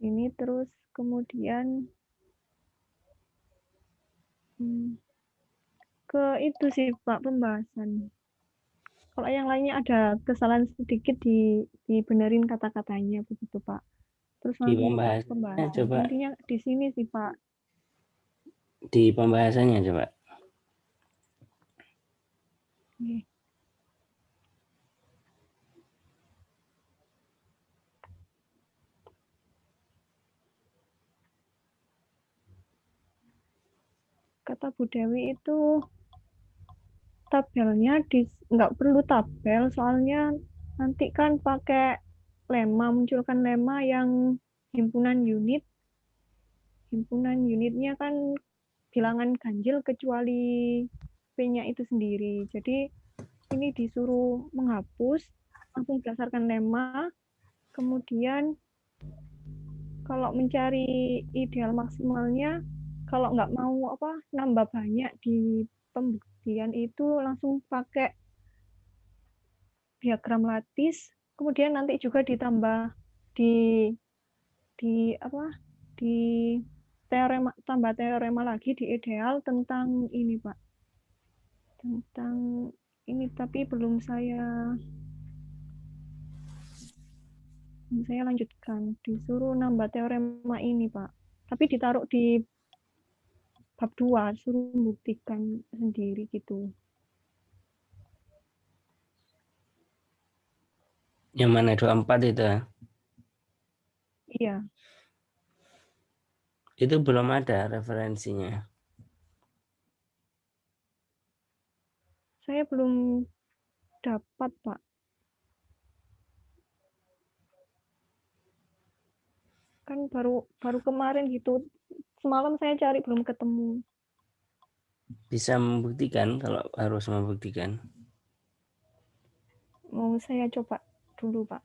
ini terus kemudian ke itu sih Pak pembahasan. Kalau yang lainnya ada kesalahan sedikit dibenerin kata-katanya begitu Pak. Terus Di langsung ke pembahasannya pembahasan. coba, Intinya di sini sih Pak. di pembahasannya coba. Oke. Kata Bu Dewi itu tabelnya nggak perlu tabel soalnya nanti kan pakai lema, munculkan lema yang himpunan unit. Himpunan unitnya kan bilangan ganjil kecuali P-nya itu sendiri. Jadi ini disuruh menghapus langsung berdasarkan lema. Kemudian kalau mencari ideal maksimalnya, kalau nggak mau nambah banyak di pembuktian itu langsung pakai diagram lattice, kemudian nanti juga ditambah di di apa di teorema, tambah teorema lagi di ideal tentang ini Pak, tentang ini tapi saya lanjutkan, disuruh nambah teorema ini Pak, tapi ditaruh di bab 2, suruh membuktikan sendiri gitu. Yang mana 24 itu? Iya. Itu belum ada referensinya. Saya belum dapat Pak. Kan baru kemarin gitu. Semalam saya cari belum ketemu. Bisa membuktikan kalau harus membuktikan. Mau saya coba dulu Pak.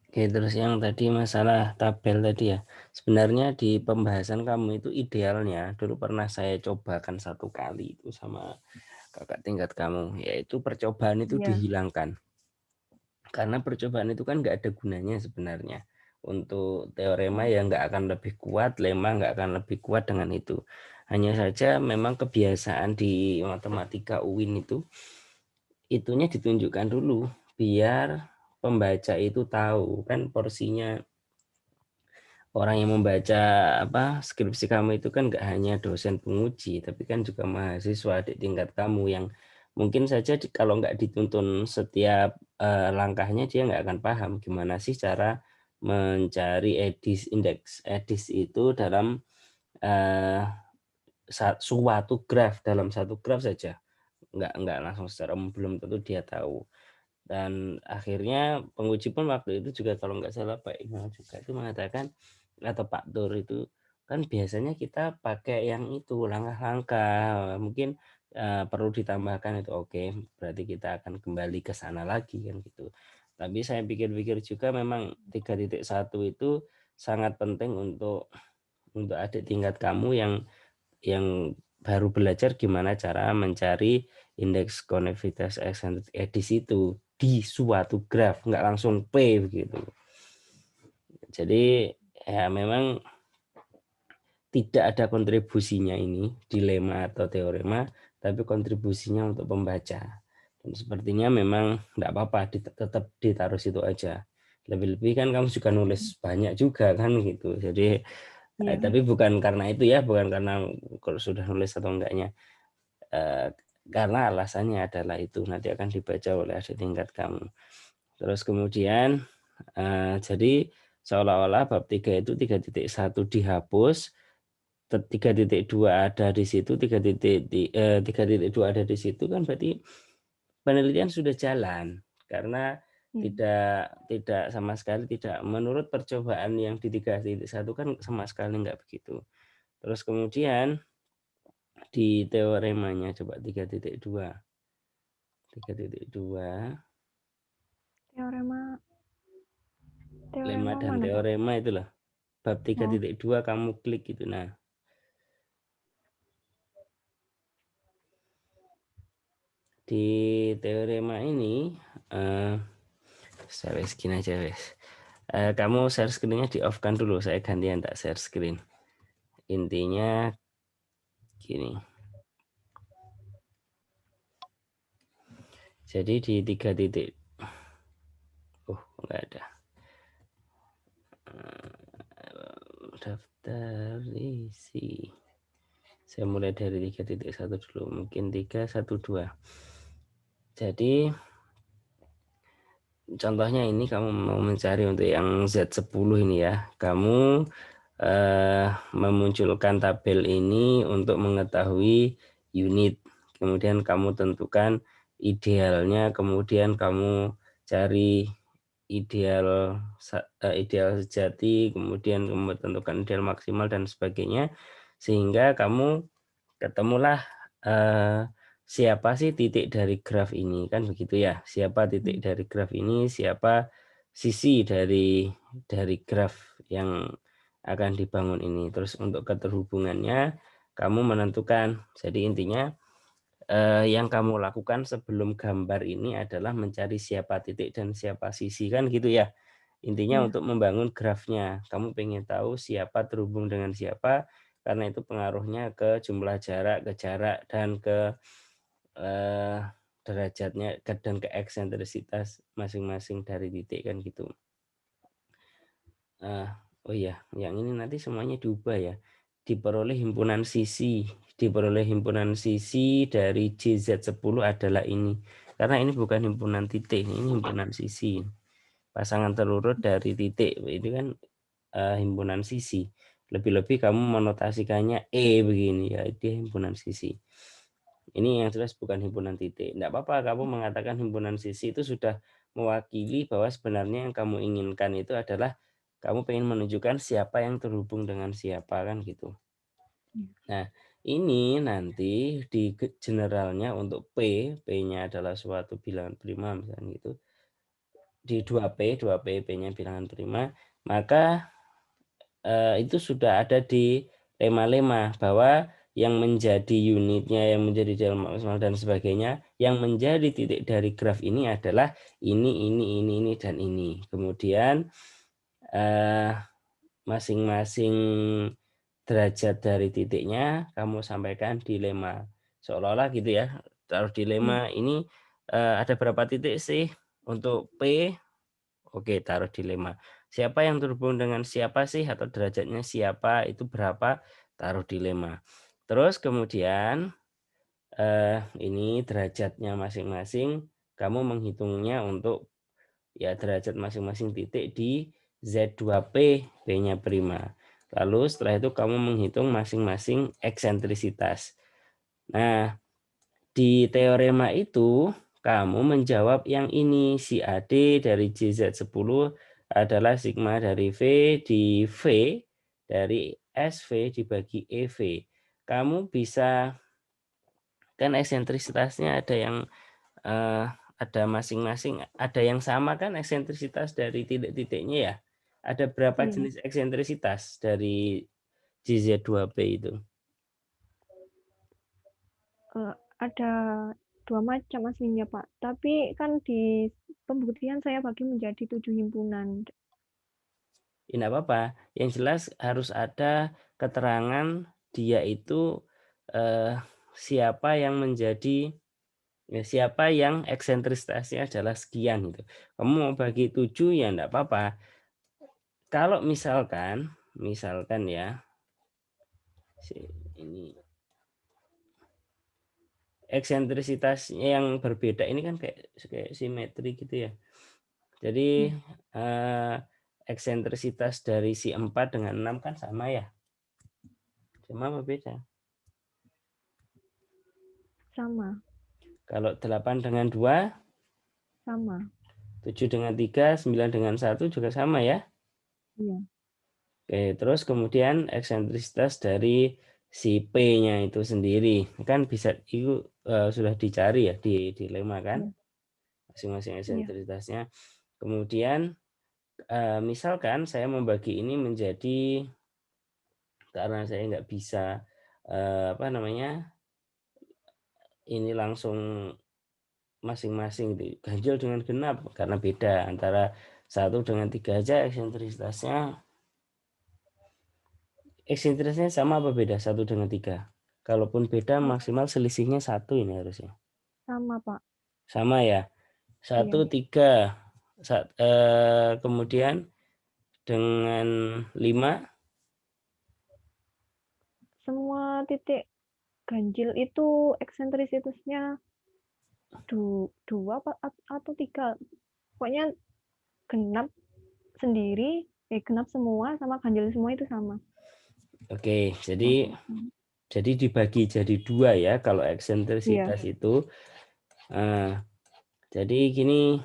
Oke, terus yang tadi masalah tabel tadi ya. Sebenarnya di pembahasan kamu itu idealnya dulu pernah saya cobakan 1 kali itu sama kakak tingkat kamu, yaitu percobaan itu Iya. dihilangkan. Karena percobaan itu kan nggak ada gunanya sebenarnya. Untuk teorema yang nggak akan lebih kuat, lema nggak akan lebih kuat dengan itu. Hanya saja memang kebiasaan di matematika UIN itu itunya ditunjukkan dulu biar pembaca itu tahu kan porsinya. Orang yang membaca skripsi kamu itu kan nggak hanya dosen penguji, tapi kan juga mahasiswa di tingkat kamu yang mungkin saja kalau nggak dituntun setiap langkahnya dia nggak akan paham gimana sih cara mencari indeks edis itu dalam uh, suatu graf, dalam satu graf saja nggak langsung secara belum tentu dia tahu. Dan akhirnya penguji pun waktu itu juga kalau nggak salah Pak Iqbal juga itu mengatakan atau Pak Tur itu kan biasanya kita pakai yang itu langkah-langkah, mungkin perlu ditambahkan itu. Oke, berarti kita akan kembali ke sana lagi kan gitu. Tapi saya pikir-pikir juga memang 3.1 itu sangat penting untuk adik tingkat kamu yang baru belajar gimana cara mencari indeks koneksitas eksentrik edis itu di suatu graf, nggak langsung P begitu. Jadi ya memang tidak ada kontribusinya ini dilema atau teorema, tapi kontribusinya untuk pembaca. Dan sepertinya memang tidak apa-apa tetap ditaruh situ aja. Lebih-lebih kan kamu juga nulis banyak juga kan gitu. Jadi Iya. tapi bukan karena itu ya, bukan karena kalau sudah nulis atau enggaknya. Karena alasannya adalah itu nanti akan dibaca oleh adik tingkat kamu. Terus kemudian jadi seolah-olah bab 3 itu 3.1 dihapus, 3.2 ada di situ, 3.2 ada di situ kan berarti penelitian sudah jalan karena tidak sama sekali tidak menurut percobaan yang di 3.1 kan sama sekali enggak begitu. Terus kemudian di teoremanya coba 3.2 Teorema lemma teorema dan mana Pak? teorema itulah bab Oh, 3.2 kamu klik gitu. Nah di teorema ini saya wes gini aja wes. Kamu share screen-nya di off-kan dulu, saya gantian tak share screen. Intinya gini. Jadi di 3 titik. Enggak ada. Daftar isi. Saya mulai dari 3.1 dulu, mungkin 3.1.2. Jadi contohnya ini kamu mau mencari untuk yang Z10 ini ya. Kamu memunculkan tabel ini untuk mengetahui unit. Kemudian kamu tentukan idealnya, kemudian kamu cari ideal sejati, kemudian kamu tentukan ideal maksimal dan sebagainya, sehingga kamu ketemulah siapa sih titik dari graf ini, kan begitu ya, siapa titik dari graf ini, siapa sisi dari graf yang akan dibangun ini. Terus untuk keterhubungannya kamu menentukan. Jadi intinya yang kamu lakukan sebelum gambar ini adalah mencari siapa titik dan siapa sisi, kan gitu ya. Intinya untuk membangun grafnya, kamu pengen tahu siapa terhubung dengan siapa, karena itu pengaruhnya ke jumlah jarak, ke jarak, dan ke derajatnya dan ke eksentrisitas masing-masing dari titik, kan gitu. Oh iya, yang ini nanti semuanya diubah ya. Diperoleh himpunan sisi dari JZ10 adalah ini. Karena ini bukan himpunan titik, ini himpunan sisi. Pasangan terurut dari titik, itu kan himpunan sisi. Lebih-lebih kamu menotasikannya E begini ya, itu himpunan sisi. Ini yang jelas bukan himpunan titik. Tidak apa-apa kamu mengatakan himpunan sisi, itu sudah mewakili bahwa sebenarnya yang kamu inginkan itu adalah kamu pengen menunjukkan siapa yang terhubung dengan siapa, kan gitu. Nah, ini nanti di generalnya untuk P-nya adalah suatu bilangan prima misalnya gitu. Di 2P P-nya bilangan prima, maka itu sudah ada di lema-lema bahwa yang menjadi unitnya, yang menjadi ideal maksimal dan sebagainya, yang menjadi titik dari graf ini adalah ini, dan ini. Kemudian masing-masing derajat dari titiknya kamu sampaikan di lema, seolah-olah gitu ya, taruh di lema ini ada berapa titik sih untuk P. Oke, taruh di lema. Siapa yang terhubung dengan siapa sih, atau derajatnya siapa itu berapa, taruh di lema. Terus kemudian ini derajatnya masing-masing, kamu menghitungnya untuk ya derajat masing-masing titik di Z2P, P-nya prima. Lalu setelah itu kamu menghitung masing-masing eksentrisitas. Nah, di teorema itu kamu menjawab yang ini, si AD dari JZ10 adalah sigma dari V di V dari SV dibagi EV. Kamu bisa, kan eksentrisitasnya ada yang ada masing-masing, ada yang sama kan eksentrisitas dari titik-titiknya ya. Ada berapa jenis eksentrisitas dari JZ2P itu? Ada 2 macam aslinya, Pak. Tapi kan di pembuktian saya bagi menjadi 7 himpunan. Tidak apa-apa. Yang jelas harus ada keterangan dia itu siapa yang menjadi, siapa yang eksentrisitasnya adalah sekian gitu. Kamu mau bagi 7 ya enggak apa-apa. Kalau misalkan ya, ini eksentrisitasnya yang berbeda ini kan kayak simetri gitu ya. Jadi eksentrisitas dari si 4 dengan 6 kan sama ya? Sama apa beda? Sama. Kalau 8 dengan 2? Sama. 7 dengan 3, 9 dengan 1 juga sama ya? Iya. Oke, terus kemudian eksentrisitas dari si P-nya itu sendiri. Kan bisa itu sudah dicari ya di lema kan? Masing-masing eksentrisitasnya. Kemudian misalkan saya membagi ini menjadi, karena saya nggak bisa ini langsung masing-masing ganjil dengan genap, karena beda antara 1 dengan 3 aja eksentrisitasnya sama apa beda 1 dengan 3? Kalaupun beda maksimal selisihnya 1 ini harusnya. Sama, Pak. Sama ya. 1, Iya. 3. Kemudian dengan 5. Semua titik ganjil itu eksentrisitasnya 2 atau 3. Pokoknya genap sendiri, genap semua sama ganjil semua itu sama. Oke, jadi dibagi jadi 2 ya kalau eksentrisitas itu. Jadi gini,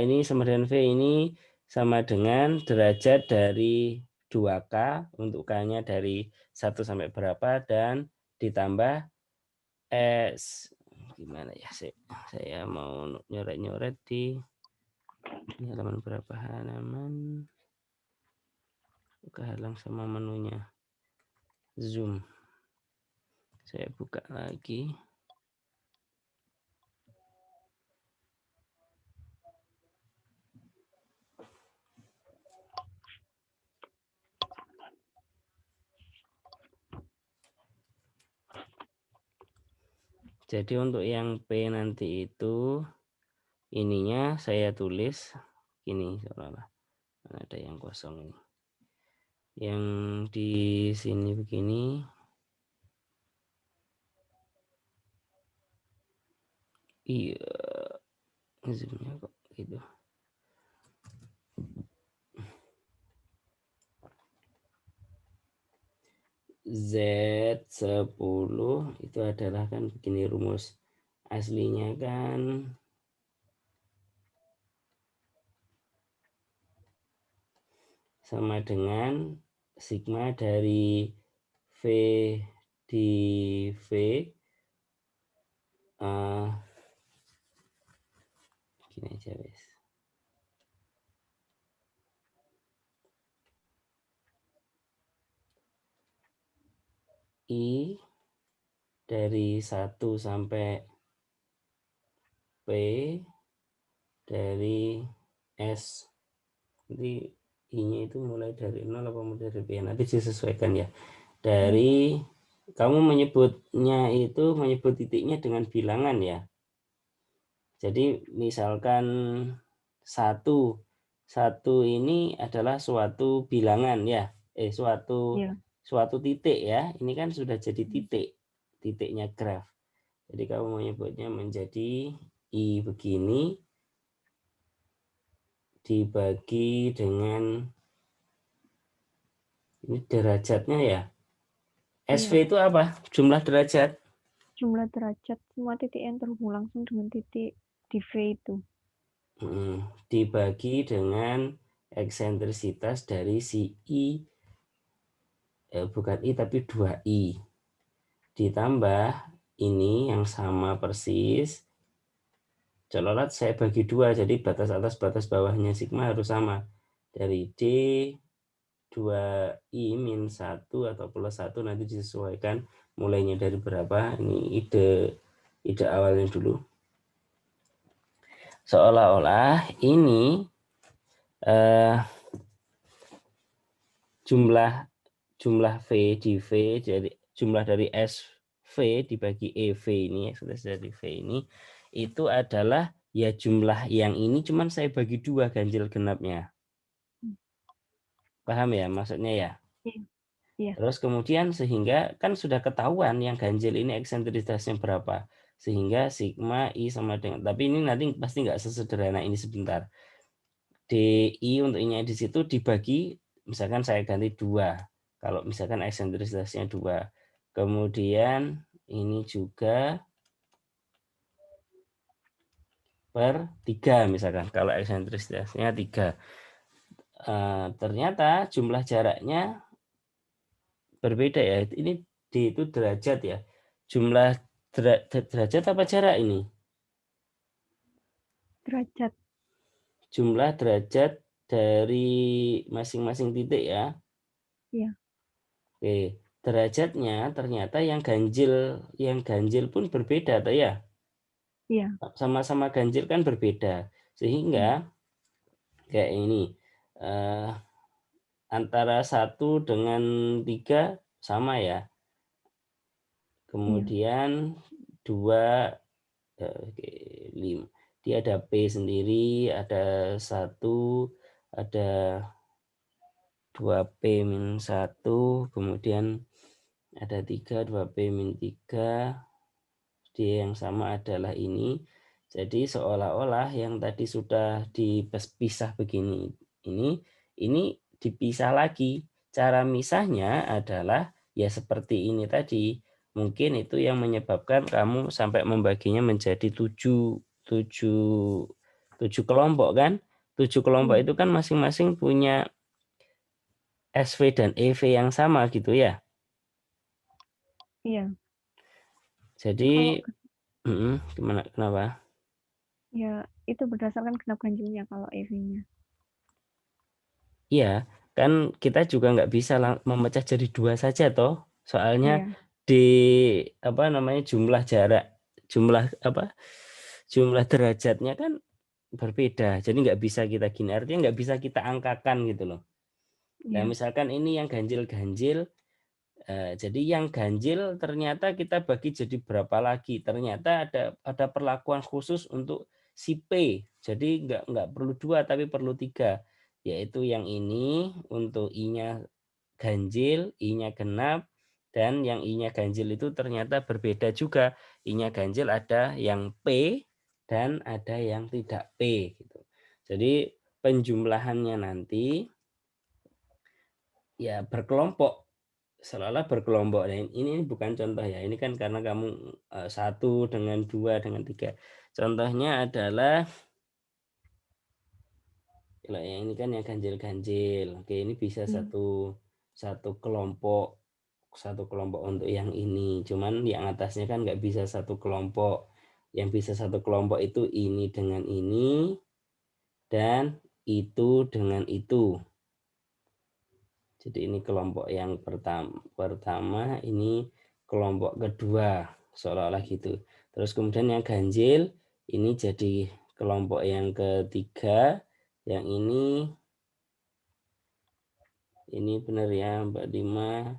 ini sama dengan V ini sama dengan derajat dari 2K untuk K-nya dari 1 sampai berapa dan ditambah S. Gimana ya, saya mau nyoret-nyoret di ini halaman berapa halaman. Kehalang sama menunya. Zoom. Saya buka lagi. Jadi untuk yang P nanti itu ininya saya tulis gini seolah-olah ada yang kosong ini. Yang di sini begini. Iya, zoomnya kok gitu. Z10 itu adalah kan begini rumus aslinya kan sama dengan sigma dari V di V gini aja wes. I dari 1 sampai P dari S. Jadi I-nya itu mulai dari 0 apa mulai dari P. Nanti disesuaikan ya. Dari kamu menyebut titiknya dengan bilangan ya. Jadi misalkan 1 ini adalah suatu bilangan ya. Suatu titik ya. Ini kan sudah jadi titiknya graf. Jadi kamu menyebutnya menjadi I begini dibagi dengan ini derajatnya ya. SV itu apa? Jumlah derajat. Jumlah derajat semua titik yang terhubung langsung dengan titik di V itu. Dibagi dengan eksentrisitas dari si I, bukan I tapi 2I. Ditambah ini yang sama persis. Cololat saya bagi 2, jadi batas atas batas bawahnya sigma harus sama. Dari D 2I min 1 atau plus 1 nanti disesuaikan mulainya dari berapa. Ini ide awalnya dulu. Seolah-olah ini jumlah V di V, jadi jumlah dari SV dibagi EV ini, ekspresi dari V ini, itu adalah ya jumlah yang ini cuman saya bagi 2 ganjil genapnya. Paham ya maksudnya ya? Iya. Terus kemudian sehingga kan sudah ketahuan yang ganjil ini eksentrisitasnya berapa. Sehingga sigma I sama dengan, tapi ini nanti pasti nggak sesederhana ini sebentar. DI untuk I-nya di situ dibagi, misalkan saya ganti 2. Kalau misalkan eksentrisitasnya 2. Kemudian ini juga per 3 misalkan. Kalau eksentrisitasnya 3. Ternyata jumlah jaraknya berbeda ya. Ini D itu derajat ya. Jumlah derajat apa jarak ini? Derajat. Jumlah derajat dari masing-masing titik ya. Iya. Oke, derajatnya ternyata yang ganjil pun berbeda atau ya? Iya. Sama-sama ganjil kan berbeda. Sehingga kayak ini, eh, antara 1 dengan 3 sama ya. Iya. Kemudian 2, oke, dia ada P sendiri, ada 1, ada 2P-1, kemudian ada 3, 2P-3, dia yang sama adalah ini. Jadi seolah-olah yang tadi sudah dipisah begini, ini dipisah lagi. Cara misahnya adalah ya seperti ini tadi. Mungkin itu yang menyebabkan kamu sampai membaginya menjadi 7 kelompok kan? 7 kelompok Iya. itu kan masing-masing punya SV dan EV yang sama gitu ya. Iya. Kalau Jadi gimana kenapa? ya itu berdasarkan genap ganjilnya kalau EV-nya. Iya, kan kita juga nggak bisa memecah jadi 2 saja toh. Soalnya Iya. di apa namanya jumlah derajatnya kan berbeda. Jadi nggak bisa kita gini, artinya nggak bisa kita angkakan gitu loh. Nah, Iya. misalkan ini yang ganjil-ganjil, jadi yang ganjil ternyata kita bagi jadi berapa lagi? Ternyata ada perlakuan khusus untuk si P. Jadi nggak perlu 2 tapi perlu 3. Yaitu yang ini untuk I-nya ganjil, I-nya genap, dan yang I-nya ganjil itu ternyata berbeda juga. I-nya ganjil ada yang P dan ada yang tidak P gitu. Jadi penjumlahannya nanti ya berkelompok, seolah-olah berkelompok. Nah, ini bukan contoh ya. Ini kan karena kamu 1 dengan 2 dengan 3. Contohnya adalah kalau yang ini kan yang ganjil-ganjil. Oke, ini bisa Iya. satu kelompok untuk yang ini. Cuman yang atasnya kan nggak bisa satu kelompok. Yang bisa satu kelompok itu ini dengan ini dan itu dengan itu. Jadi ini kelompok yang pertama, ini kelompok kedua, seolah-olah gitu. Terus kemudian yang ganjil, ini jadi kelompok yang ketiga, yang ini benar ya Mbak Dima,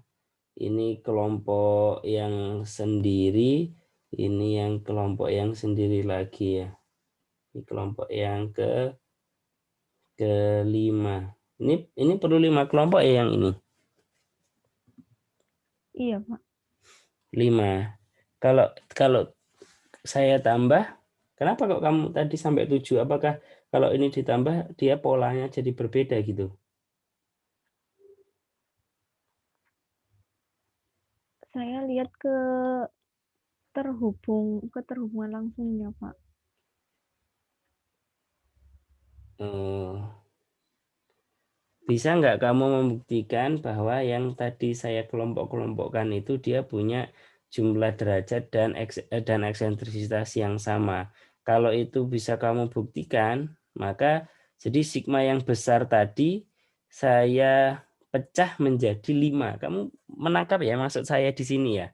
ini kelompok yang sendiri, ini yang kelompok yang sendiri lagi ya. Ini kelompok yang kelima. Ini perlu 5 kelompok ya yang ini. Iya, Pak. 5. Kalau kalau saya tambah, kenapa kok kamu tadi sampai 7? Apakah kalau ini ditambah dia polanya jadi berbeda gitu? Saya lihat keterhubungan langsungnya, Pak. Bisa nggak kamu membuktikan bahwa yang tadi saya kelompok-kelompokkan itu dia punya jumlah derajat dan eksentrisitas yang sama. Kalau itu bisa kamu buktikan, maka jadi sigma yang besar tadi saya pecah menjadi 5. Kamu menangkap ya maksud saya di sini ya?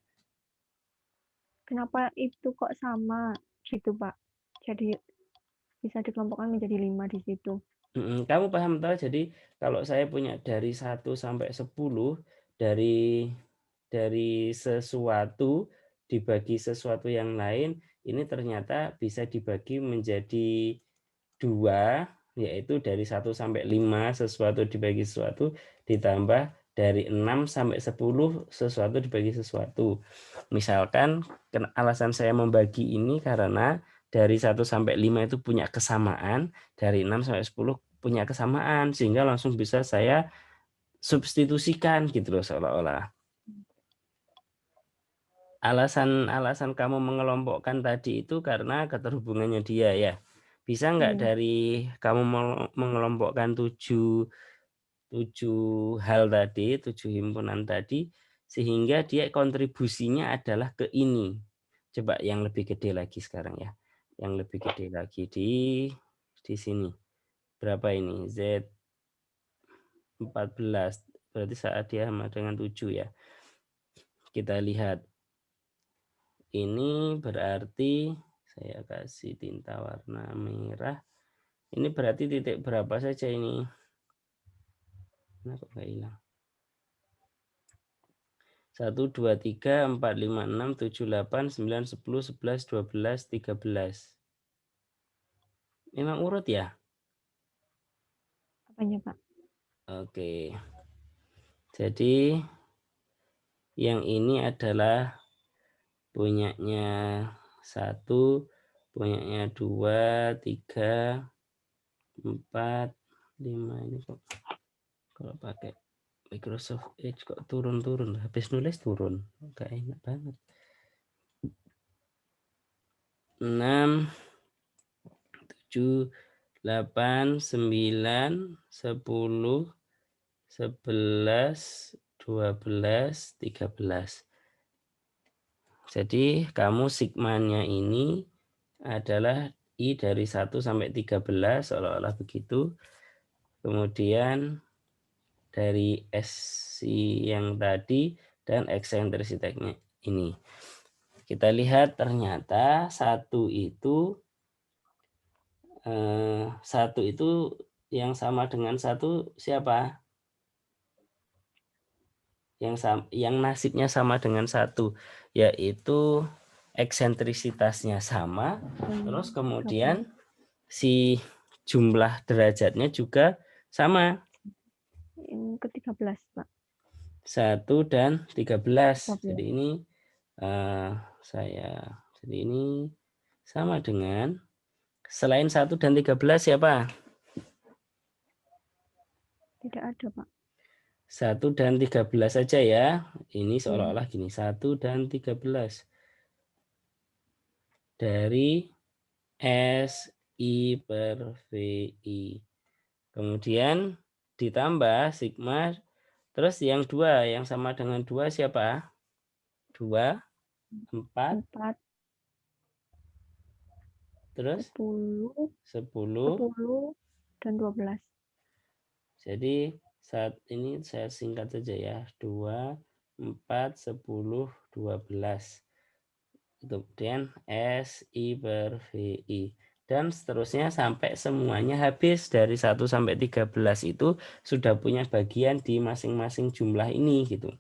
Kenapa itu kok sama gitu, Pak? Jadi bisa dikelompokkan menjadi 5 di situ. Kamu paham tahu, jadi kalau saya punya dari 1 sampai 10, dari sesuatu dibagi sesuatu yang lain, ini ternyata bisa dibagi menjadi 2, yaitu dari 1 sampai 5 sesuatu dibagi sesuatu, ditambah dari 6 sampai 10 sesuatu dibagi sesuatu. Misalkan alasan saya membagi ini karena dari 1 sampai 5 itu punya kesamaan, dari 6 sampai 10 punya kesamaan, sehingga langsung bisa saya substitusikan gitu loh seolah-olah. Alasan kamu mengelompokkan tadi itu karena keterhubungannya dia ya. Bisa nggak Iya. dari kamu mengelompokkan 7 hal tadi, 7 himpunan tadi, sehingga dia kontribusinya adalah ke ini. Coba yang lebih gede lagi sekarang ya. Yang lebih gede lagi di sini. Berapa ini? Z14. Berarti saat dia sama dengan 7 ya. Kita lihat. Ini berarti saya kasih tinta warna merah. Ini berarti titik berapa saja ini? Nah, kok nggak hilang? 1, 2, 3, 4, 5, 6, 7, 8, 9, 10, 11, 12, 13. Memang urut ya? Apanya, Pak? Oke. Jadi yang ini adalah punyanya 1, punyanya 2, 3, 4, 5. Ini kok kalau pakai Microsoft Edge kok turun-turun. Habis nulis turun. Gak enak banget. 6, 7, 8, 9, 10, 11, 12, 13. Jadi kamu sigmanya ini adalah I dari 1 sampai 13 seolah-olah begitu. Kemudian dari SC yang tadi dan eksentrisitasnya ini. Kita lihat ternyata satu itu yang sama dengan 1 siapa? Yang nasibnya sama dengan 1, yaitu eksentrisitasnya sama, terus kemudian si jumlah derajatnya juga sama. Yang ke-13, Pak. 1 dan 13. 13. Jadi ini jadi ini sama dengan selain 1 dan 13 siapa? Tidak ada, Pak. 1 dan 13 saja ya. Ini seolah-olah gini, 1 dan 13. Dari SI per VI. Kemudian ditambah sigma, terus yang 2 yang sama dengan 2 siapa? 2, 4, 4, terus 10, 10. 10, dan 12. Jadi saat ini saya singkat saja ya. 2, 4, 10, 12. Kemudian SI per VI. Dan seterusnya sampai semuanya habis dari 1 sampai 13 itu sudah punya bagian di masing-masing jumlah ini gitu.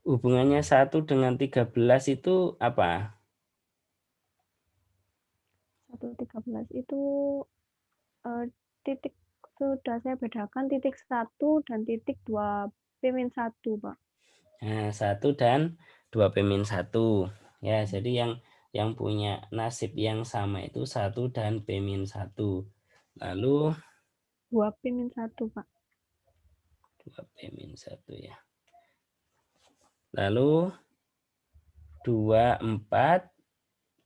Hubungannya 1 dengan 13 itu apa? 1, 13 itu titik sudah saya bedakan titik 1 dan titik 2 P-1, Pak. Nah, 1 dan 2 P-1. Ya, jadi yang punya nasib yang sama itu 1 dan P-1. Lalu 2 P-1, Pak. 2 P-1 ya. Lalu 2, 4,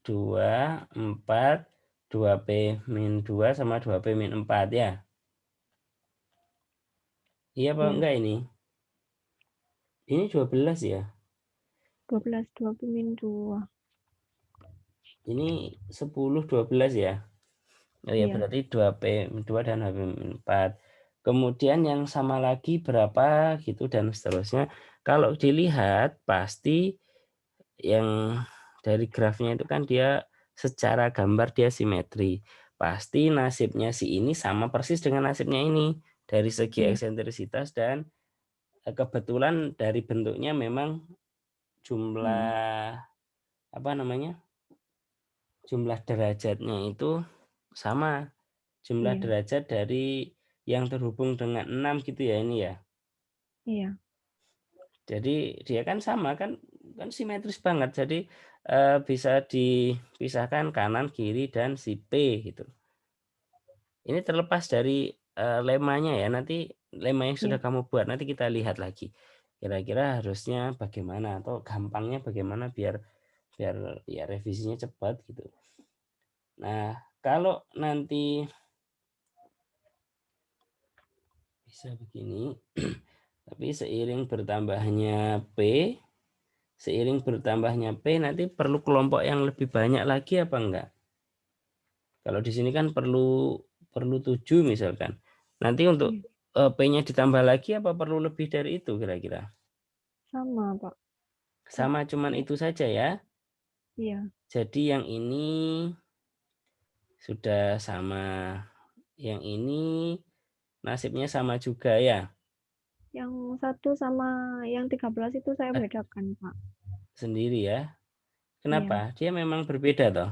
2, 4, 2 P-2 sama 2 P-4 ya. Iya apa enggak ini? Ini 12 ya. 12, 2 P-2. Ini 10, 12 ya. Oh ya, berarti 2P2 dan HP4. Kemudian yang sama lagi berapa gitu dan seterusnya. Kalau dilihat pasti yang dari grafnya itu kan dia secara gambar dia simetri. Pasti nasibnya si ini sama persis dengan nasibnya ini dari segi eksentrisitas dan kebetulan dari bentuknya memang jumlah apa namanya? Jumlah derajatnya itu sama. Jumlah derajat dari yang terhubung dengan 6 gitu ya ini ya. Iya. Jadi dia kan sama kan simetris banget. Jadi bisa dipisahkan kanan, kiri dan si P gitu. Ini terlepas dari lemanya ya. Nanti lema yang sudah kamu buat nanti kita lihat lagi. Kira-kira harusnya bagaimana atau gampangnya bagaimana biar ya revisinya cepat gitu. Nah, kalau nanti bisa begini, tapi seiring bertambahnya P nanti perlu kelompok yang lebih banyak lagi apa enggak? Kalau di sini kan perlu 7 misalkan. Nanti untuk P-nya ditambah lagi apa perlu lebih dari itu kira-kira? Sama, Pak. Sama cuman itu saja ya. Iya. Jadi yang ini sudah sama. Yang ini nasibnya sama juga ya? Yang 1 sama yang 13 itu saya bedakan, Pak. Sendiri ya? Iya. Kenapa? Dia memang berbeda toh?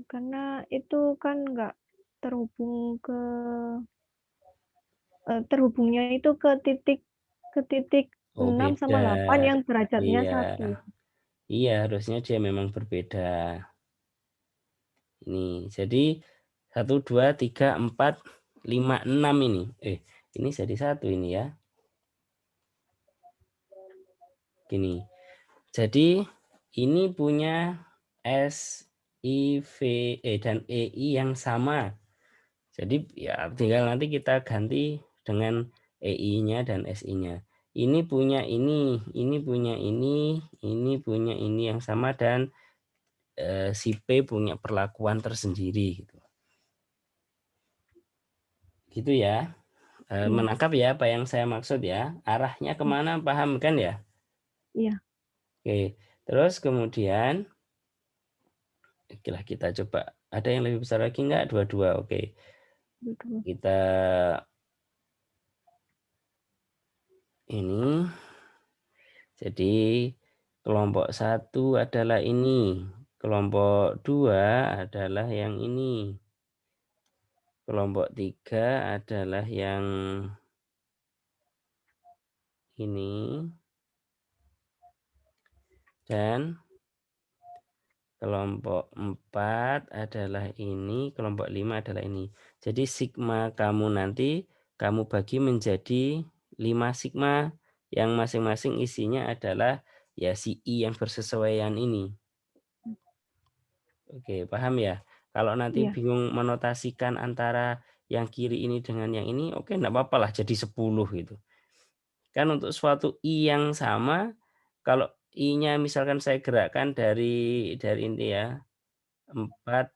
Karena itu kan nggak terhubung terhubungnya itu ke titik Oh 6 beda. sama 8 yang derajatnya Iya. 1. Iya harusnya dia memang berbeda. Ini jadi 1, 2, 3, 4, 5, 6 ini. Ini jadi 1 ini ya. Gini. Jadi ini punya S, I, V, E dan EI yang sama. Jadi ya tinggal nanti kita ganti dengan EI-nya dan SI-nya. Ini punya ini punya ini punya ini yang sama dan si P punya perlakuan tersendiri gitu. Gitu ya. Iya. Menangkap ya apa yang saya maksud ya. Arahnya kemana paham kan ya? Iya. Oke. Terus kemudian kita coba. Ada yang lebih besar lagi enggak? Dua-dua. Oke. Betul. Kita ini. Jadi kelompok 1 adalah ini. Kelompok 2 adalah yang ini. Kelompok 3 adalah yang ini. Dan kelompok 4 adalah ini, kelompok 5 adalah ini. Jadi sigma kamu nanti kamu bagi menjadi 5 sigma yang masing-masing isinya adalah ya si I yang bersesuaian ini. Oke, paham ya? Kalau nanti Iya. bingung menotasikan antara yang kiri ini dengan yang ini, oke enggak apa-apa lah jadi 10 gitu. Kan untuk suatu I yang sama, kalau I-nya misalkan saya gerakkan dari ini ya, 4,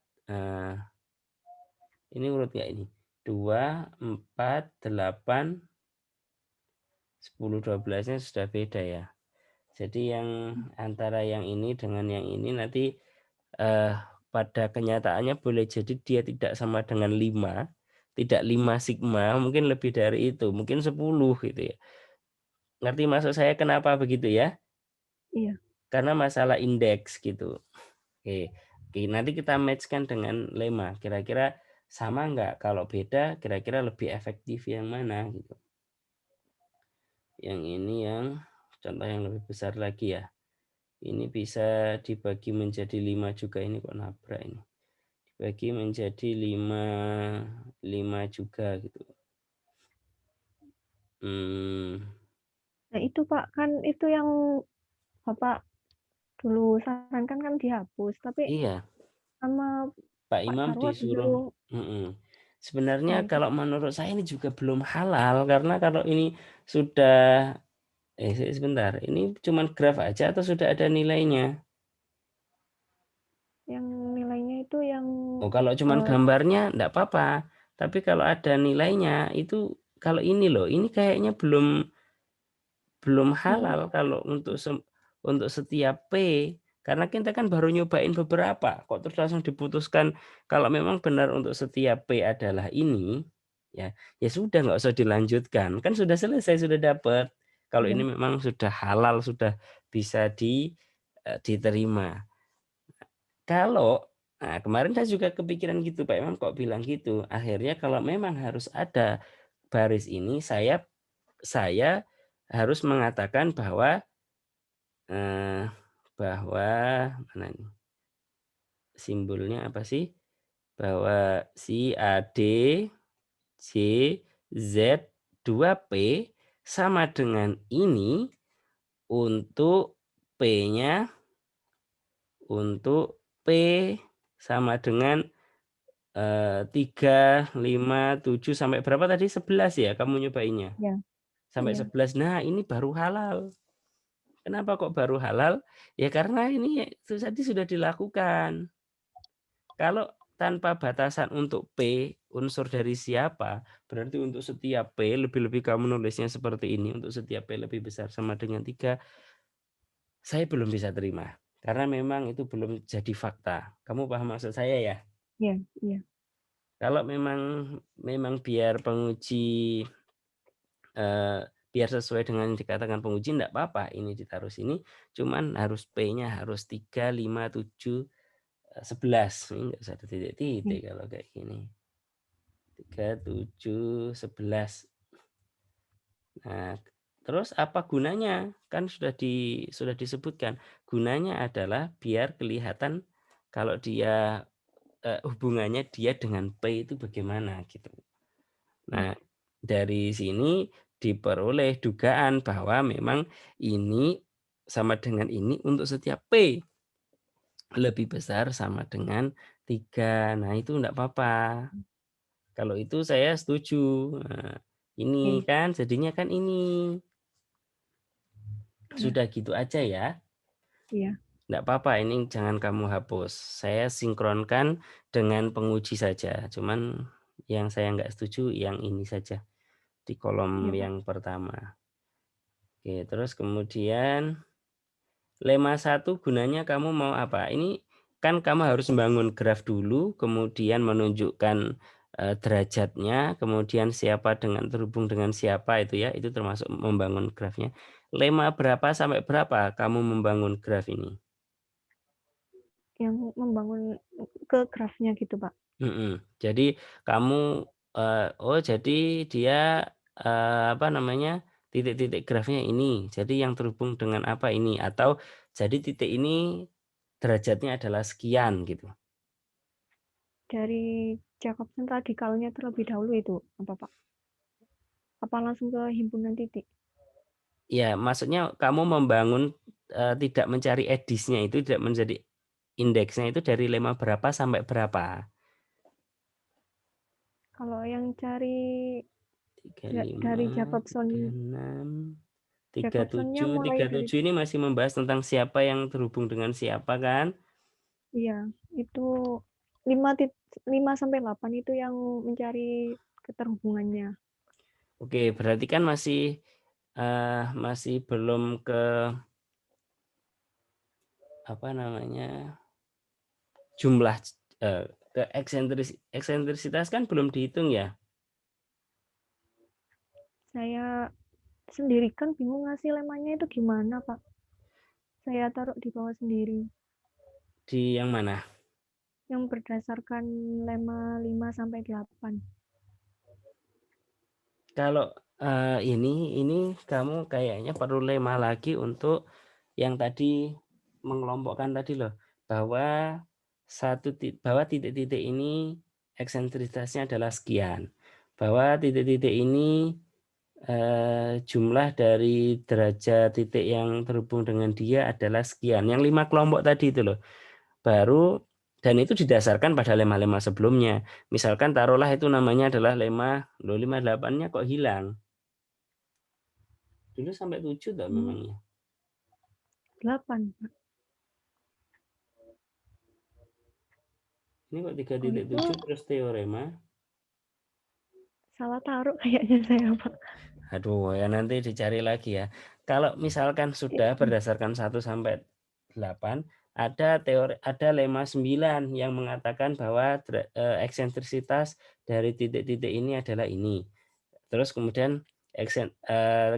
ini urut nggak ini? 2, 4, 8, 10, 12-nya sudah beda ya. Jadi yang antara yang ini dengan yang ini nanti pada kenyataannya boleh jadi dia tidak sama dengan 5, tidak 5 sigma, mungkin lebih dari itu, mungkin 10 gitu ya. Ngerti maksud saya kenapa begitu ya? Iya. Karena masalah indeks gitu. Oke. Oke, nanti kita match-kan dengan lemma. Kira-kira sama nggak? Kalau beda, kira-kira lebih efektif yang mana gitu. Yang ini yang contoh yang lebih besar lagi ya. Ini bisa dibagi menjadi 5 juga, ini kok nabrak ini. Dibagi menjadi 5 juga gitu. Nah itu Pak, kan itu yang Bapak dulu sarankan kan dihapus, tapi Iya. sama Pak Pak Imam Jarwo disuruh disuruh sebenarnya ganti. kalau menurut saya ini juga belum halal karena kalau ini sudah sebentar, ini cuman graf aja atau sudah ada nilainya? Yang nilainya itu yang Oh, kalau cuman gambarnya enggak apa-apa. Tapi kalau ada nilainya itu kalau ini loh, ini kayaknya belum belum. halal kalau untuk setiap P, karena kita kan baru nyobain beberapa, kok terus langsung diputuskan kalau memang benar untuk setiap P adalah ini, ya ya sudah nggak usah dilanjutkan, kan sudah selesai, sudah dapat. Kalau Iya. ini memang sudah halal, sudah bisa diterima. Kalau kemarin saya juga kepikiran gitu, Pak Imam kok bilang gitu. Akhirnya kalau memang harus ada baris ini, saya harus mengatakan bahwa mana nih, simbolnya apa sih? Bahwa si AD, C, Z, 2P sama dengan ini untuk P-nya, untuk P sama dengan 3, 5, 7 sampai berapa tadi? 11 ya kamu nyobainnya? Iya. Sampai Iya. 11. Nah, ini baru halal. Kenapa kok baru halal? Ya karena ini itu tadi sudah dilakukan. Kalau tanpa batasan untuk P, unsur dari siapa, berarti untuk setiap P, lebih-lebih kamu nulisnya seperti ini, untuk setiap P lebih besar sama dengan 3, saya belum bisa terima. Karena memang itu belum jadi fakta. Kamu paham maksud saya ya? Iya, iya. Kalau memang biar penguji biar sesuai dengan yang dikatakan penguji enggak apa-apa ini ditaruh sini, cuman harus P-nya harus 3, 5, 7, 11. Ini enggak usah ada titik-titik Iya, kalau kayak gini. 3, 7, 11. Nah, terus apa gunanya? Kan sudah disebutkan. Gunanya adalah biar kelihatan kalau dia hubungannya dia dengan P itu bagaimana gitu. iya, Nah, dari sini diperoleh dugaan bahwa memang ini sama dengan ini untuk setiap P lebih besar sama dengan 3. Nah, itu enggak apa-apa. Kalau itu saya setuju. Nah, ini iya, kan jadinya kan ini. iya, Sudah gitu aja ya. iya, Enggak apa-apa, ini jangan kamu hapus. Saya sinkronkan dengan penguji saja. Cuman yang saya enggak setuju yang ini saja di kolom iya, Pak. yang pertama. Oke, terus kemudian lemma 1 gunanya kamu mau apa? Ini kan kamu harus membangun graf dulu, kemudian menunjukkan derajatnya, kemudian siapa dengan terhubung dengan siapa itu ya, itu termasuk membangun grafnya. Lemma berapa sampai berapa kamu membangun graf ini? Yang membangun ke grafnya gitu, Pak. Jadi kamu jadi dia apa namanya, titik-titik grafnya ini. Jadi yang terhubung dengan apa ini, atau jadi titik ini derajatnya adalah sekian gitu. Dari Jacobson radikalnya terlebih dahulu itu apa, Pak? Apa langsung ke himpunan titik? Ya, maksudnya kamu membangun tidak mencari edisnya itu, tidak menjadi indeksnya itu dari lemma berapa sampai berapa? Kalau yang cari 35, dari Jacobson, 36, Jacobsonnya 37. mulai dari 37 ini masih membahas tentang siapa yang terhubung dengan siapa kan? iya, itu 5 sampai 8 itu yang mencari keterhubungannya. Oke, berarti kan masih belum ke apa namanya, jumlah ke eksentrisitas kan belum dihitung ya? Saya sendiri kan bingung ngasih lemanya itu gimana, Pak. Saya taruh di bawah sendiri. Di yang mana? Yang berdasarkan lemma 5 sampai 8. Kalau ini kamu kayaknya perlu lemma lagi untuk yang tadi mengelompokkan tadi loh, bahwa bahwa titik-titik ini eksentrisitasnya adalah sekian, bahwa titik-titik ini jumlah dari derajat titik yang terhubung dengan dia adalah sekian. Yang 5 kelompok tadi itu loh. Baru, dan itu didasarkan pada lemma-lemma sebelumnya. Misalkan taruhlah itu namanya adalah lemma 58-nya kok hilang. Dulu sampai 7 tak Hmm, memangnya. 8, Pak. Ini kok Oh, itu 3.7 terus teorema. salah taruh kayaknya saya, Pak. Aduh, ya nanti dicari lagi ya. Kalau misalkan sudah berdasarkan 1 sampai 8, ada lemma 9 yang mengatakan bahwa eksentrisitas dari titik-titik ini adalah ini. Terus kemudian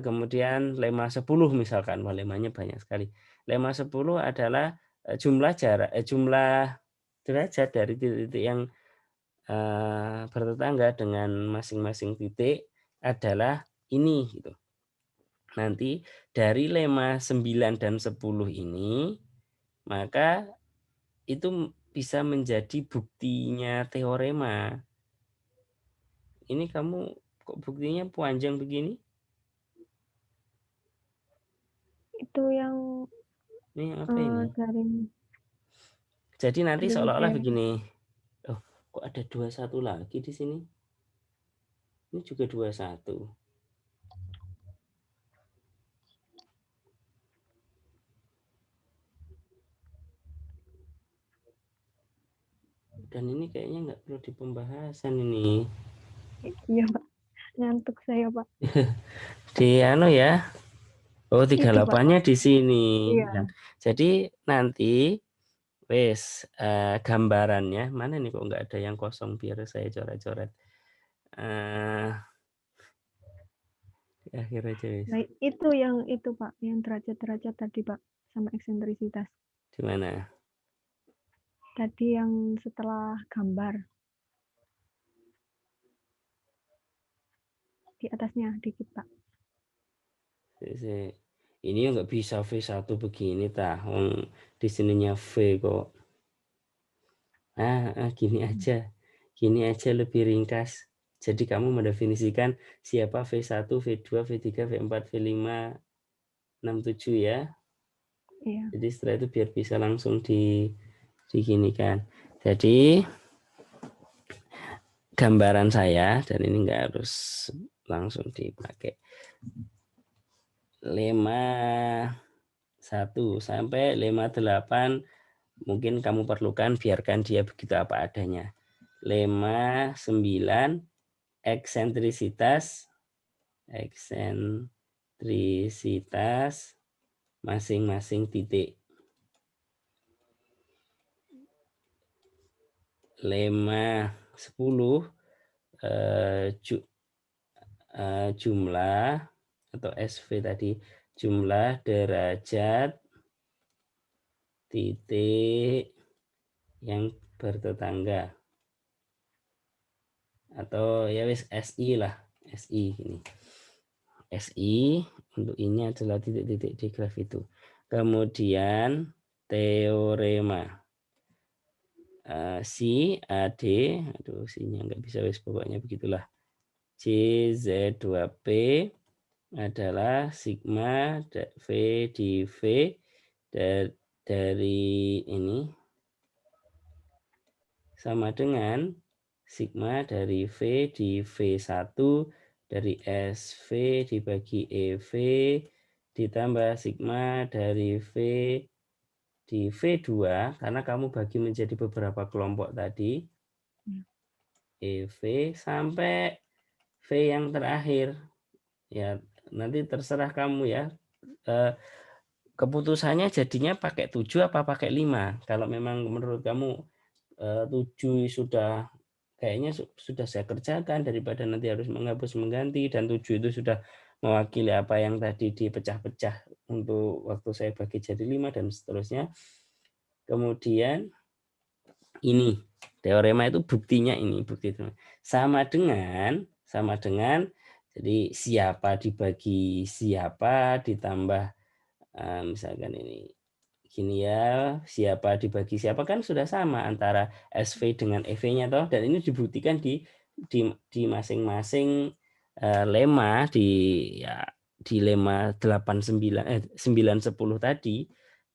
kemudian lemma 10 misalkan, wah lemmanya banyak sekali. Lemma 10 adalah jumlah derajat dari titik-titik yang bertetangga dengan masing-masing titik adalah ini gitu. Nanti dari lemma 9 dan 10 ini, maka itu bisa menjadi buktinya teorema. Ini kamu kok buktinya panjang begini? Itu yang Ini apa ini? dari Jadi nanti dari seolah-olah daerah. begini. Oh, kok ada 21 lagi di sini? Ini juga 21. Dan ini kayaknya nggak perlu di pembahasan ini. Iya, Pak. Ngantuk saya, Pak. Di anu ya, Oh, Itu Pak. 38-nya di sini. Iya. Nah, jadi nanti wes gambarannya mana nih kok nggak ada yang kosong biar saya coret-coret. Di akhir aja wes. Nah, itu yang itu Pak, yang derajat-derajat tadi Pak, sama eksentrisitas. Di mana? Tadi yang setelah gambar di atasnya dikit Pak. Ini nggak bisa V1 begini tah. Di sininya V kok. Gini aja lebih ringkas. Jadi kamu mendefinisikan siapa V1, V2, V3, V4, V5, 6, 7 ya. Iya. Jadi setelah itu biar bisa langsung diginikan. Jadi gambaran saya, dan ini nggak harus langsung dipakai. 51 sampai 58 mungkin kamu perlukan, biarkan dia begitu apa adanya. 59 eksentrisitas masing-masing titik. 10 jumlah atau SV tadi, jumlah derajat titik yang bertetangga, atau ya wis SI lah, SI ini. SI untuk ini adalah titik-titik di graf itu. Kemudian teorema si AD, aduh sinya nggak bisa wis, pokoknya begitulah. CZ2P adalah sigma V di V dari ini sama dengan sigma dari V di V1 dari SV dibagi EV ditambah sigma dari V di V2, karena kamu bagi menjadi beberapa kelompok tadi, EV sampai V yang terakhir. Ya, nanti terserah kamu ya. Keputusannya jadinya pakai 7 apa pakai 5. Kalau memang menurut kamu 7 sudah kayaknya sudah saya kerjakan, daripada nanti harus menghapus mengganti, dan 7 itu sudah mewakili apa yang tadi dipecah-pecah untuk waktu saya bagi jadi 5 dan seterusnya. Kemudian ini teorema itu buktinya ini, bukti itu sama dengan jadi siapa dibagi siapa ditambah misalkan ini gini ya, siapa dibagi siapa kan sudah sama antara SV dengan EV-nya toh, dan ini dibuktikan di masing-masing lema di lema 9 10 tadi.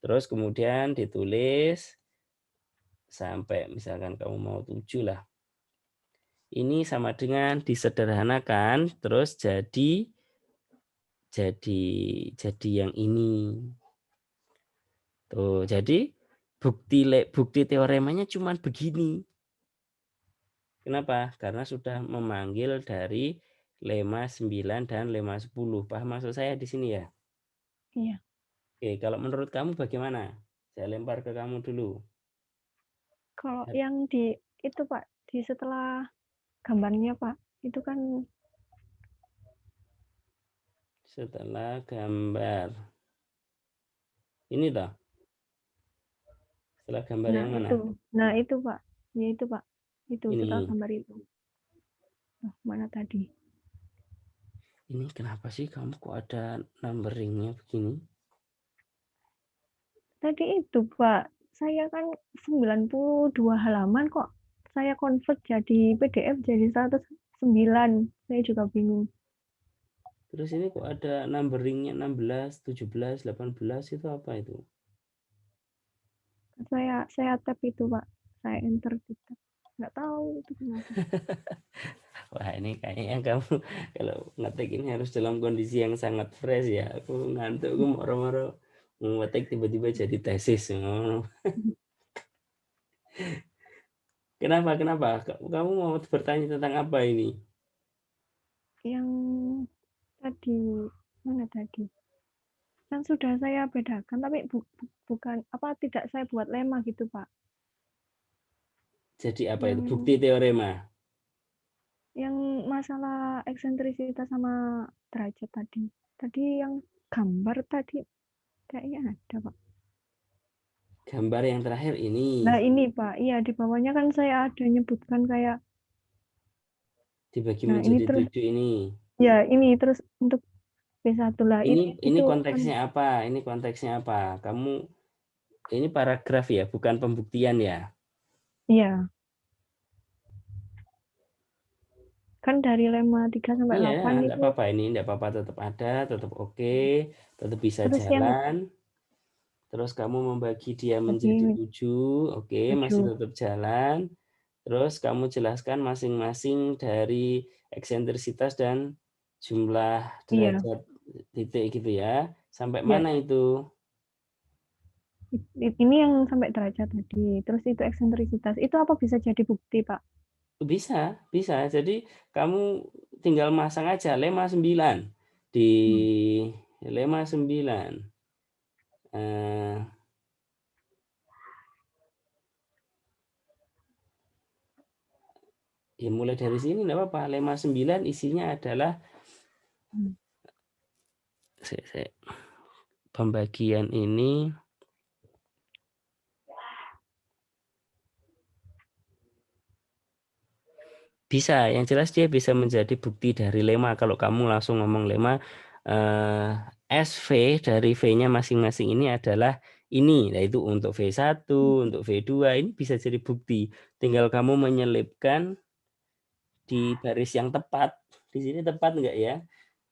Terus kemudian ditulis sampai misalkan kamu mau 7 lah. Ini sama dengan disederhanakan terus jadi yang ini. Tuh, jadi bukti teoremanya cuma begini. Kenapa? Karena sudah memanggil dari lema 9 dan lema 10. Paham maksud saya di sini ya? Iya. Oke, kalau menurut kamu bagaimana? Saya lempar ke kamu dulu. Kalau yang di itu Pak, di setelah gambarnya Pak, itu kan Setelah gambar. Ini toh. Setelah gambar yang mana? itu Pak. Ya itu Pak. Itu setelah Ini. gambar itu. Oh, mana tadi? Ini kenapa sih kamu kok ada numberingnya begini? Tadi itu Pak. Saya kan 92 halaman kok saya convert jadi PDF jadi 109. Saya juga bingung. Terus ini kok ada numberingnya 16, 17, 18 itu apa itu? Saya tap itu Pak. Saya enter gitu. Nggak tahu itu kenapa. Wah ini kayaknya kamu kalau ngetik ini harus dalam kondisi yang sangat fresh ya. Aku ngantuk, aku moro-moro ngetik tiba-tiba jadi tesis. Kenapa? Kamu mau bertanya tentang apa ini? Yang tadi mana tadi? Kan sudah saya bedakan, tapi bukan apa tidak saya buat lemma gitu, Pak. Jadi apa itu? Yang Bukti teorema. yang masalah eksentrisitas sama derajat tadi. Tadi yang gambar tadi kayaknya ada, Pak. Gambar yang terakhir ini. Nah, ini, Pak. Iya, di bawahnya kan saya ada nyebutkan kayak Dibagi nah ini menjadi terus 7 ini. ya ini terus untuk B1 lah Ini itu kan konteksnya apa? Ini konteksnya apa? Kamu ini paragraf ya, bukan pembuktian ya. iya. Kan dari lemma 3 sampai Iya, 8 enggak itu apa-apa ini, enggak apa-apa, tetap ada, tetap oke, tetap bisa terus yang jalan. Terus kamu membagi dia menjadi bagi 7, oke, masih 7 tetap jalan. Terus kamu jelaskan masing-masing dari eksentrisitas dan jumlah iya derajat titik gitu ya. Sampai ya mana itu? ini yang sampai derajat tadi terus itu eksentrisitas itu apa bisa jadi bukti Pak? Bisa, bisa. Jadi kamu tinggal masang aja lemma 9 di lemma 9. Eh, ya mulai dari sini enggak apa-apa. Lemma 9 isinya adalah pembagian ini bisa, yang jelas dia bisa menjadi bukti dari lemma. Kalau kamu langsung ngomong lemma, SV dari V-nya masing-masing ini adalah ini, yaitu untuk V1, untuk V2, ini bisa jadi bukti. Tinggal kamu menyelipkan di baris yang tepat. Di sini tepat enggak ya?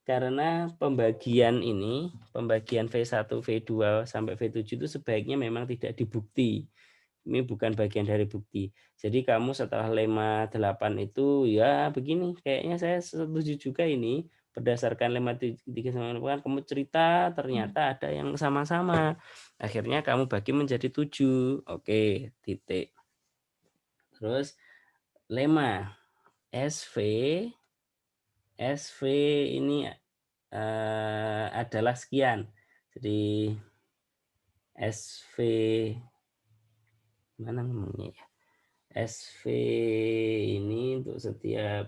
Karena pembagian ini, pembagian V1, V2, sampai V7 itu sebaiknya memang tidak dibukti. Ini bukan bagian dari bukti. Jadi kamu setelah lemma 8 itu ya begini, kayaknya saya setuju juga ini berdasarkan lemma 3 sama 8 kamu cerita ternyata ada yang sama-sama. Akhirnya kamu bagi menjadi 7. Oke, titik. Terus lemma SV SV ini adalah sekian. Jadi SV mana ngomongnya ya? SV ini untuk setiap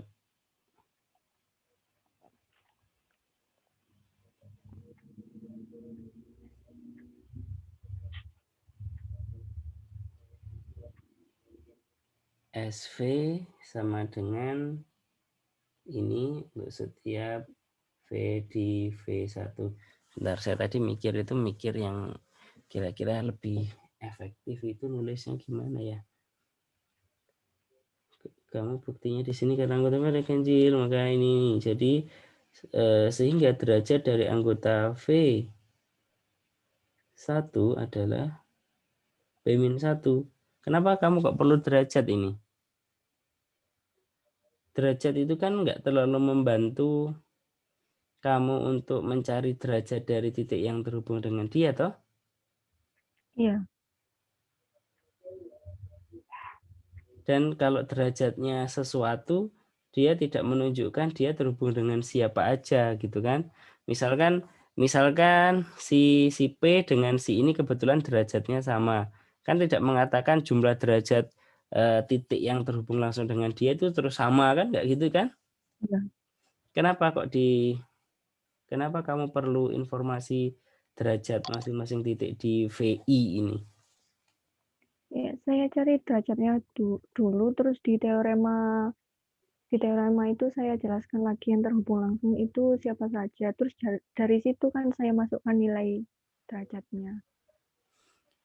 SV sama dengan ini untuk setiap V di V1. Bentar, saya tadi mikir yang kira-kira lebih efektif itu nulisnya gimana ya? Kamu buktinya di sini karena anggota ada ganjil, maka ini. Jadi sehingga derajat dari anggota V1 adalah B-1. Kenapa kamu kok perlu derajat ini? Derajat itu kan nggak terlalu membantu kamu untuk mencari derajat dari titik yang terhubung dengan dia, toh? iya Dan kalau derajatnya sesuatu, dia tidak menunjukkan dia terhubung dengan siapa aja, gitu kan? Misalkan si P dengan si ini kebetulan derajatnya sama, kan tidak mengatakan jumlah derajat titik yang terhubung langsung dengan dia itu terus sama kan, nggak gitu kan? iya Kenapa kenapa kamu perlu informasi derajat masing-masing titik di VI ini? ya saya cari derajatnya dulu terus di teorema itu saya jelaskan lagi yang terhubung langsung itu siapa saja terus dari situ kan saya masukkan nilai derajatnya.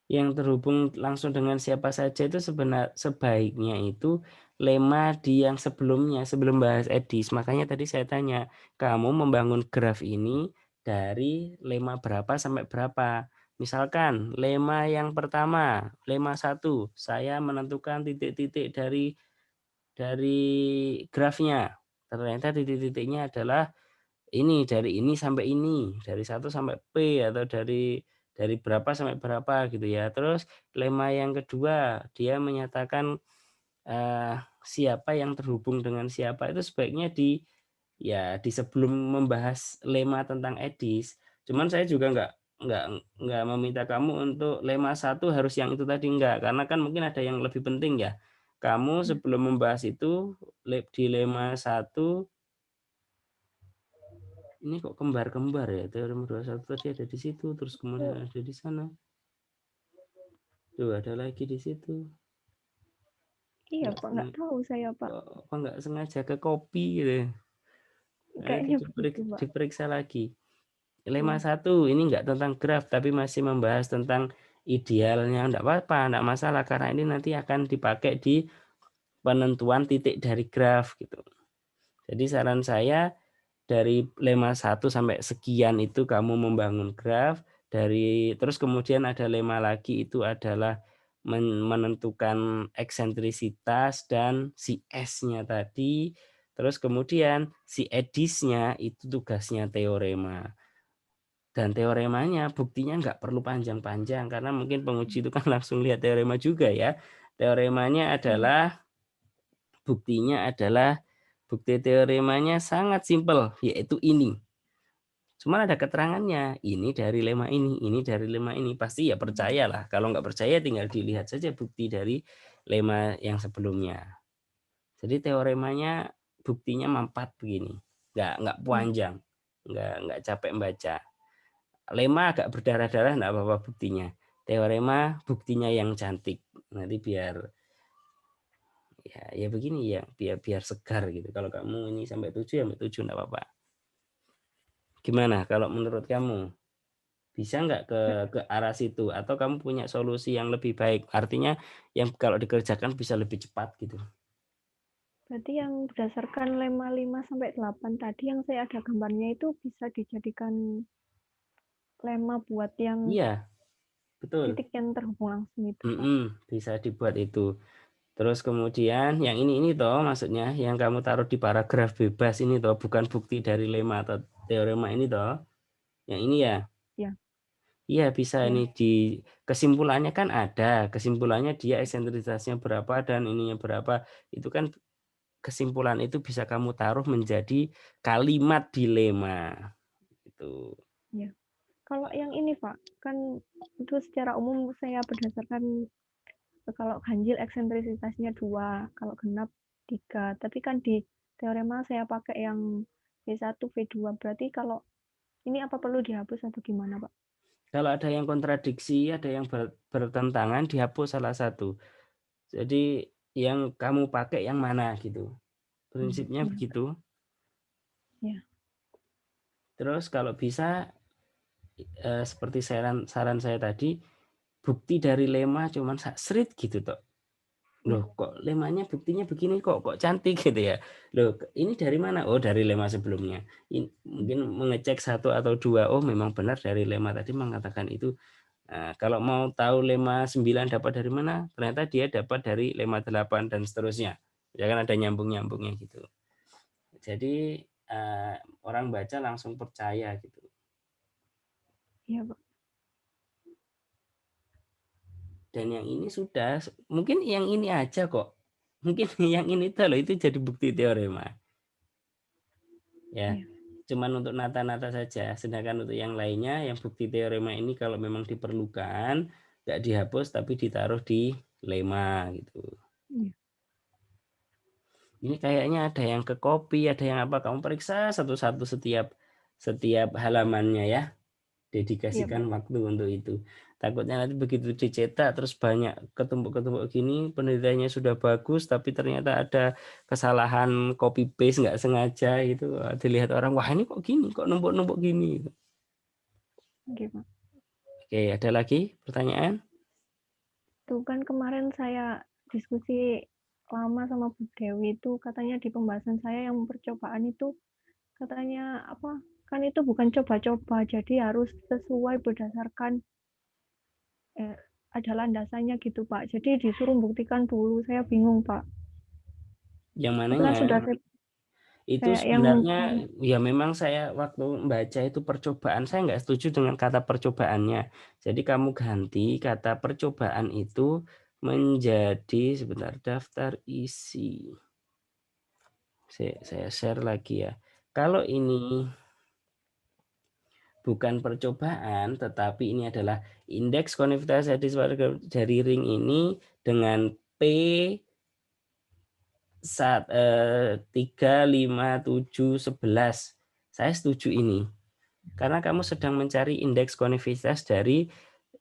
Yang terhubung langsung dengan siapa saja itu sebaiknya itu lemma di yang sebelumnya, sebelum bahas edis. Makanya tadi saya tanya, kamu membangun graf ini dari lemma berapa sampai berapa? Misalkan lemma yang pertama, lemma 1, saya menentukan titik-titik dari grafnya. Ternyata titik-titiknya adalah ini dari ini sampai ini, dari 1 sampai P atau dari berapa sampai berapa gitu ya. Terus lemma yang kedua, dia menyatakan siapa yang terhubung dengan siapa itu sebaiknya di sebelum membahas lemma tentang edis. Cuman saya juga nggak nggak meminta kamu untuk lemma 1 harus yang itu tadi, enggak. Karena kan mungkin ada yang lebih penting ya. Kamu Ya. sebelum membahas itu di lemma 1 ini kok kembar-kembar ya, teorema 21 tadi ada di situ, terus kemudian Oh, ada di sana. Tuh ada lagi di situ. iya Nggak Pak, nggak sengaja, tahu saya Pak. kok nggak sengaja ke copy gitu ya. Nanti Kayaknya begitu Pak. diperiksa lagi. Lemma Ya. 1 ini enggak tentang graf, tapi masih membahas tentang idealnya. Enggak apa-apa, enggak masalah, karena ini nanti akan dipakai di penentuan titik dari graf gitu. Jadi saran saya dari lemma 1 sampai sekian itu kamu membangun graf, terus kemudian ada lemma lagi itu adalah menentukan eksentrisitas dan si S-nya tadi, terus kemudian si edisnya itu tugasnya teorema. Dan teoremanya buktinya nggak perlu panjang-panjang karena mungkin penguji itu kan langsung lihat teorema juga ya. Teoremanya Ya. adalah bukti teoremanya sangat simpel yaitu ini. Cuma ada keterangannya, ini dari lemma ini dari lemma ini. Pasti ya percayalah. Kalau nggak percaya tinggal dilihat saja bukti dari lemma yang sebelumnya. Jadi teoremanya buktinya mampat begini. Nggak Ya. panjang. Nggak capek membaca. Lemma agak berdarah-darah enggak apa-apa buktinya. Teorema buktinya yang cantik. Nanti biar ya begini ya, biar segar gitu. Kalau kamu ini sampai 7 ya sampai 7 enggak apa-apa. Gimana kalau menurut kamu? Bisa nggak ke arah situ atau kamu punya solusi yang lebih baik? Artinya yang kalau dikerjakan bisa lebih cepat gitu. Berarti yang berdasarkan lemma 5 sampai 8 tadi yang saya ada gambarnya itu bisa dijadikan lemma buat yang Iya, betul. titik yang terhubung langsung itu, Pak. Bisa dibuat itu. Terus kemudian yang ini toh maksudnya yang kamu taruh di paragraf bebas ini toh bukan bukti dari lemma atau teorema ini toh. Yang ini ya. Ya. Iya bisa ini Ya. di kesimpulannya kan ada. Kesimpulannya dia eksentrisitasnya berapa dan ininya berapa. Itu kan kesimpulan itu bisa kamu taruh menjadi kalimat dilema. Itu. Ya. Kalau yang ini Pak, kan itu secara umum saya berdasarkan kalau ganjil eksentrisitasnya 2, kalau genap 3. Tapi kan di teorema saya pakai yang V1, V2. Berarti kalau ini apa perlu dihapus atau gimana, Pak? Kalau ada yang kontradiksi, ada yang bertentangan, dihapus salah satu. Jadi yang kamu pakai yang mana gitu. Prinsipnya Ya. begitu. Ya. Terus kalau bisa seperti saran saya tadi, bukti dari lemma cuman srit gitu toh. Ya. Loh kok lemanya buktinya begini kok cantik gitu ya. Loh ini dari mana? Oh dari lemma sebelumnya. Mungkin mengecek 1 atau 2. Oh memang benar dari lemma tadi mengatakan itu. Nah, kalau mau tahu lemma 9 dapat dari mana? Ternyata dia dapat dari lemma 8 dan seterusnya. Ya kan ada nyambung-nyambungnya gitu. Jadi orang baca langsung percaya gitu. Iya, Pak. Dan yang ini sudah, mungkin yang ini aja kok. Mungkin yang ini tuh loh itu jadi bukti teorema. Ya, Iya. cuman untuk nata-nata saja. Sedangkan untuk yang lainnya, yang bukti teorema ini kalau memang diperlukan, nggak dihapus tapi ditaruh di lemma gitu. Iya. Ini kayaknya ada yang ke copy, ada yang apa? Kamu periksa satu-satu setiap halamannya ya. Iya, Pak. Dedikasikan waktu untuk itu. Takutnya nanti begitu dicetak terus banyak ketumpuk-ketumpuk gini, penelitiannya sudah bagus tapi ternyata ada kesalahan copy paste nggak sengaja itu dilihat orang wah ini kok gini, kok numpuk-numpuk gini. Oke, Pak. Oke, ada lagi pertanyaan? Tuh kan kemarin saya diskusi lama sama Bu Dewi itu katanya di pembahasan saya yang percobaan itu katanya apa? Kan itu bukan coba-coba, jadi harus sesuai berdasarkan ada landasannya gitu Pak. Jadi disuruh buktikan dulu, saya bingung Pak. Yang Itu kan mananya? sudah Itu saya yang sebenarnya ya memang saya waktu membaca itu percobaan, saya nggak setuju dengan kata percobaannya. Jadi kamu ganti kata percobaan itu menjadi sebentar daftar isi. Saya share lagi ya. Kalau ini bukan percobaan, tetapi ini adalah indeks konektivitas dari ring ini dengan P 3, 5, 7, 11. Saya setuju ini. Karena kamu sedang mencari indeks konektivitas dari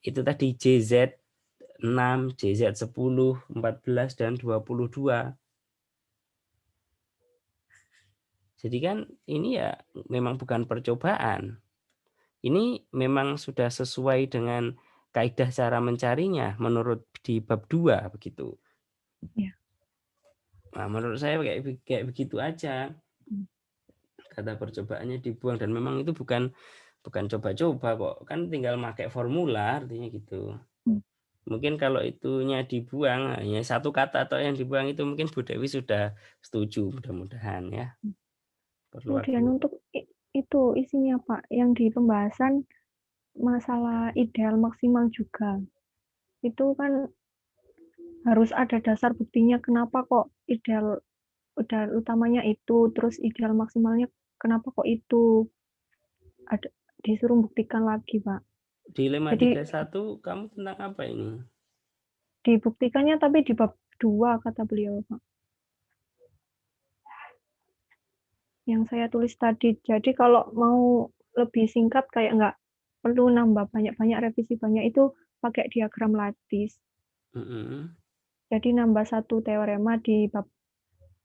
itu tadi JZ 6, JZ 10, 14, dan 22. Jadi kan ini ya memang bukan percobaan. Ini memang sudah sesuai dengan kaidah cara mencarinya menurut di bab 2 begitu. Ya. Nah, menurut saya kayak begitu aja. Kata percobaannya dibuang dan memang itu bukan coba-coba kok. Kan tinggal pakai formula artinya gitu. Mungkin kalau itunya dibuang hanya satu kata atau yang dibuang itu mungkin Bu Dewi sudah setuju mudah-mudahan ya. Perlu Kemudian waktu. untuk itu isinya Pak, yang di pembahasan masalah ideal maksimal juga. Itu kan harus ada dasar buktinya kenapa kok ideal utamanya itu, terus ideal maksimalnya kenapa kok itu. Ada disuruh buktikan lagi, Pak. Di lemma Jadi 31 kamu tentang apa ini? dibuktikannya tapi di bab 2 kata beliau, Pak. Yang saya tulis tadi. Jadi kalau mau lebih singkat kayak nggak perlu nambah banyak-banyak revisi banyak itu pakai diagram lattice. Jadi nambah satu teorema di bab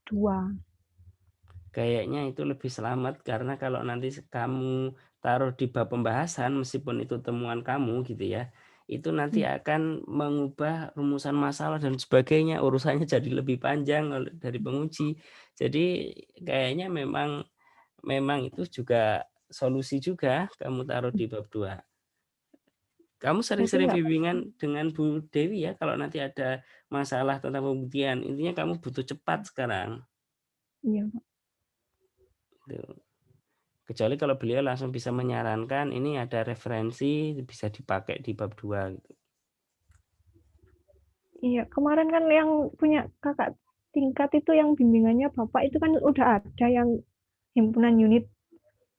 2. Kayaknya itu lebih selamat karena kalau nanti kamu taruh di bab pembahasan meskipun itu temuan kamu gitu ya, itu nanti akan mengubah rumusan masalah dan sebagainya, urusannya jadi lebih panjang dari penguji. Jadi kayaknya memang itu juga solusi juga kamu taruh di bab 2. Kamu Jadi sering-sering nggak, bimbingan dengan Bu Dewi ya kalau nanti ada masalah tentang pembuktian. Intinya kamu butuh cepat sekarang. iya, Pak. Gitu. Kecuali kalau beliau langsung bisa menyarankan ini ada referensi bisa dipakai di bab 2 gitu. Iya, kemarin kan yang punya kakak tingkat itu yang bimbingannya Bapak itu kan udah ada yang himpunan unit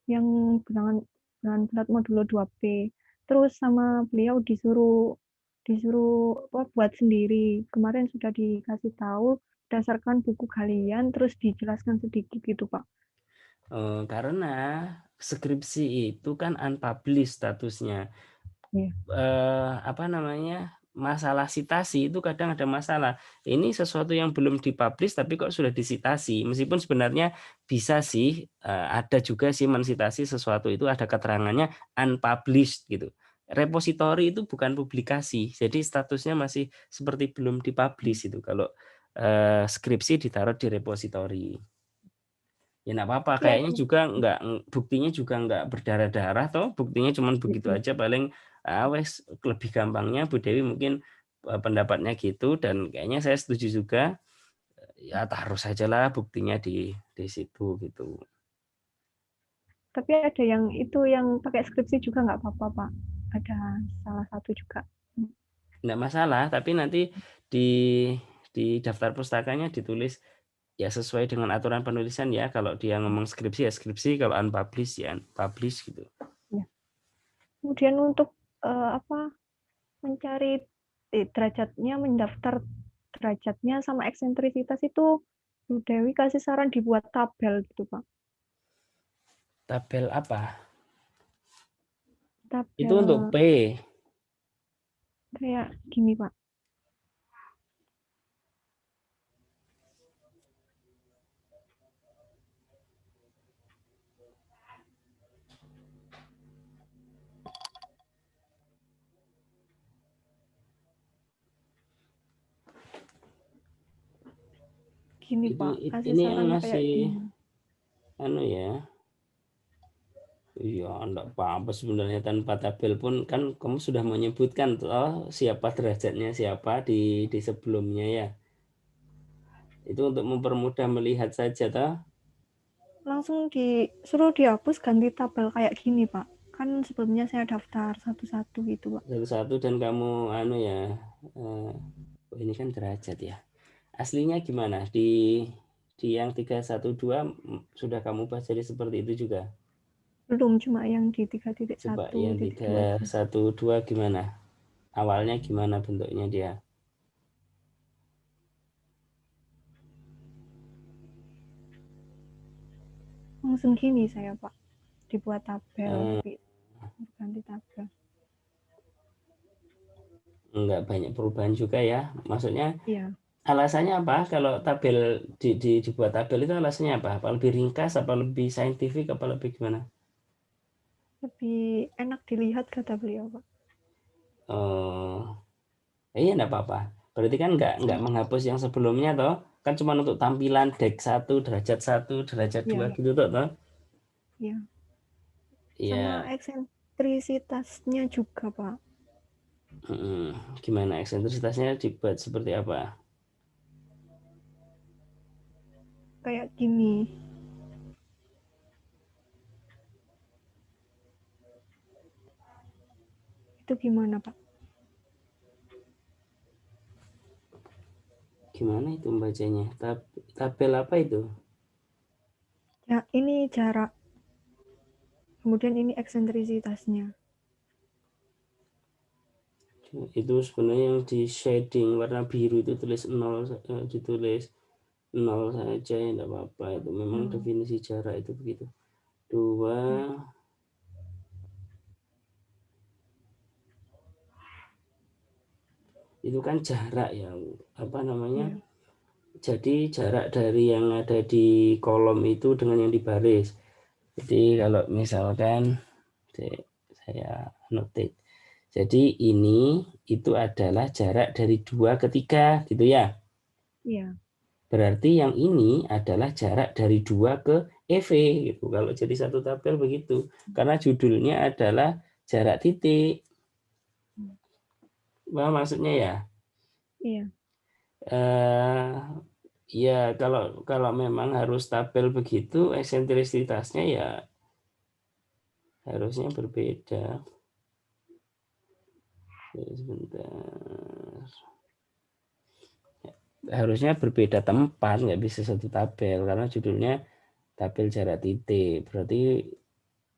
yang bilangan berat modulo 2B. Terus sama beliau disuruh buat sendiri. Kemarin sudah dikasih tahu berdasarkan buku kalian, terus dijelaskan sedikit gitu, Pak. Karena skripsi itu kan unpublished statusnya. Iya. Apa namanya? Masalah sitasi itu kadang ada masalah. Ini sesuatu yang belum dipublish tapi kok sudah disitasi. Meskipun sebenarnya bisa sih ada juga sih mensitasi sesuatu itu ada keterangannya unpublished gitu. Repositori itu bukan publikasi. Jadi statusnya masih seperti belum dipublish itu kalau skripsi ditaruh di repositori. Ya enggak apa-apa, Tapi kayaknya ada. juga enggak buktinya juga enggak berdarah-darah toh, buktinya cuma begitu aja paling wes lebih gampangnya Bu Dewi mungkin pendapatnya gitu dan kayaknya saya setuju juga ya taruh sajalah buktinya di situ gitu. Tapi ada yang itu yang pakai skripsi juga nggak apa-apa, Pak. Ada salah satu juga. Enggak masalah, tapi nanti di daftar pustakanya ditulis ya sesuai dengan aturan penulisan ya. Kalau dia ngomong skripsi ya skripsi, kalau unpublished ya unpublished gitu. Ya. Kemudian untuk apa mencari derajatnya, mendaftar derajatnya sama eksentrisitas itu Bu Dewi kasih saran dibuat tabel gitu, Pak. Tabel apa? Itu untuk Tabel P. kayak gini, Pak. Gini, Itu Pak. Kasih ini yang saran kayak masih gini. anu ya. Iya, enggak apa-apa sebenarnya tanpa tabel pun kan kamu sudah menyebutkan toh siapa derajatnya siapa di sebelumnya ya. Itu untuk mempermudah melihat saja toh. Langsung disuruh dihapus ganti tabel kayak gini, Pak. Kan sebelumnya saya daftar satu-satu gitu, Pak. Satu-satu dan kamu anu ya. Ini kan derajat ya. Aslinya gimana? Di yang 312 sudah kamu bahas jadi seperti itu juga. Belum, cuma yang di 3.1, Coba yang 2 aja. 3.1.2 gimana? Awalnya gimana bentuknya dia? Langsung gini saya, Pak. Dibuat tabel, Eh, tapi ganti tabel. Enggak banyak perubahan juga ya. Maksudnya Iya, alasannya apa? Kalau tabel dibuat tabel itu alasannya apa? Apa lebih ringkas, apa lebih saintifik, apa lebih gimana? lebih enak dilihat kata beliau, Pak. Oh, iya enggak apa-apa. Berarti kan enggak menghapus yang sebelumnya toh? Kan cuma untuk tampilan dek 1, derajat 2 Iya, Pak. gitu toh. Iya. Sama Iya. eksentrisitasnya juga, Pak. Gimana eksentrisitasnya dibuat seperti apa? Kayak gini. Itu gimana, Pak? Gimana itu membacanya? Tabel apa itu? Ya, ini jarak. Kemudian ini eksentrisitasnya. Itu sebenarnya yang di shading warna biru itu tulis 0, ditulis 0 saja ya enggak apa-apa. Itu memang Nah, definisi jarak itu begitu. 2 ya, itu kan jarak ya. Apa namanya? ya, Jadi jarak dari yang ada di kolom itu dengan yang di baris. Jadi kalau misalkan saya notate. Jadi ini itu adalah jarak dari 2 ke 3 gitu ya. iya. Berarti yang ini adalah jarak dari 2 ke EV gitu. Kalau jadi satu tabel begitu. Karena judulnya adalah jarak titik. Wah, maksudnya ya. Iya. Eh, ya kalau kalau memang harus tabel begitu, eksentrisitasnya ya harusnya berbeda. Sebentar. Harusnya berbeda tempat, nggak bisa satu tabel karena judulnya tabel jarak titik. Berarti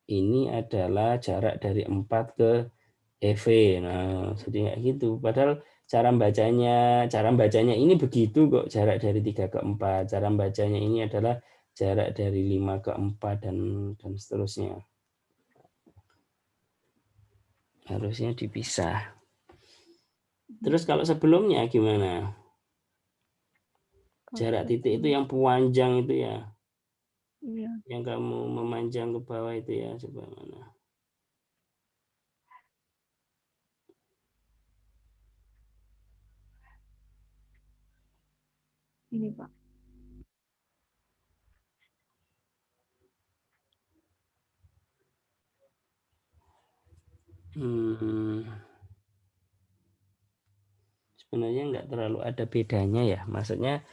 ini adalah jarak dari 4 ke EV. Nah, jadi nggak gitu. Padahal cara bacanya ini begitu kok, jarak dari 3 ke 4. Cara bacanya ini adalah jarak dari 5 ke 4 dan seterusnya. Harusnya dipisah. Terus kalau sebelumnya gimana? Kalau Jarak titik itu sebelum, yang panjang itu ya. iya, Yang kamu memanjang ke bawah itu ya, coba mana? ini, Pak. Hmm, sebenarnya nggak terlalu ada bedanya ya. Maksudnya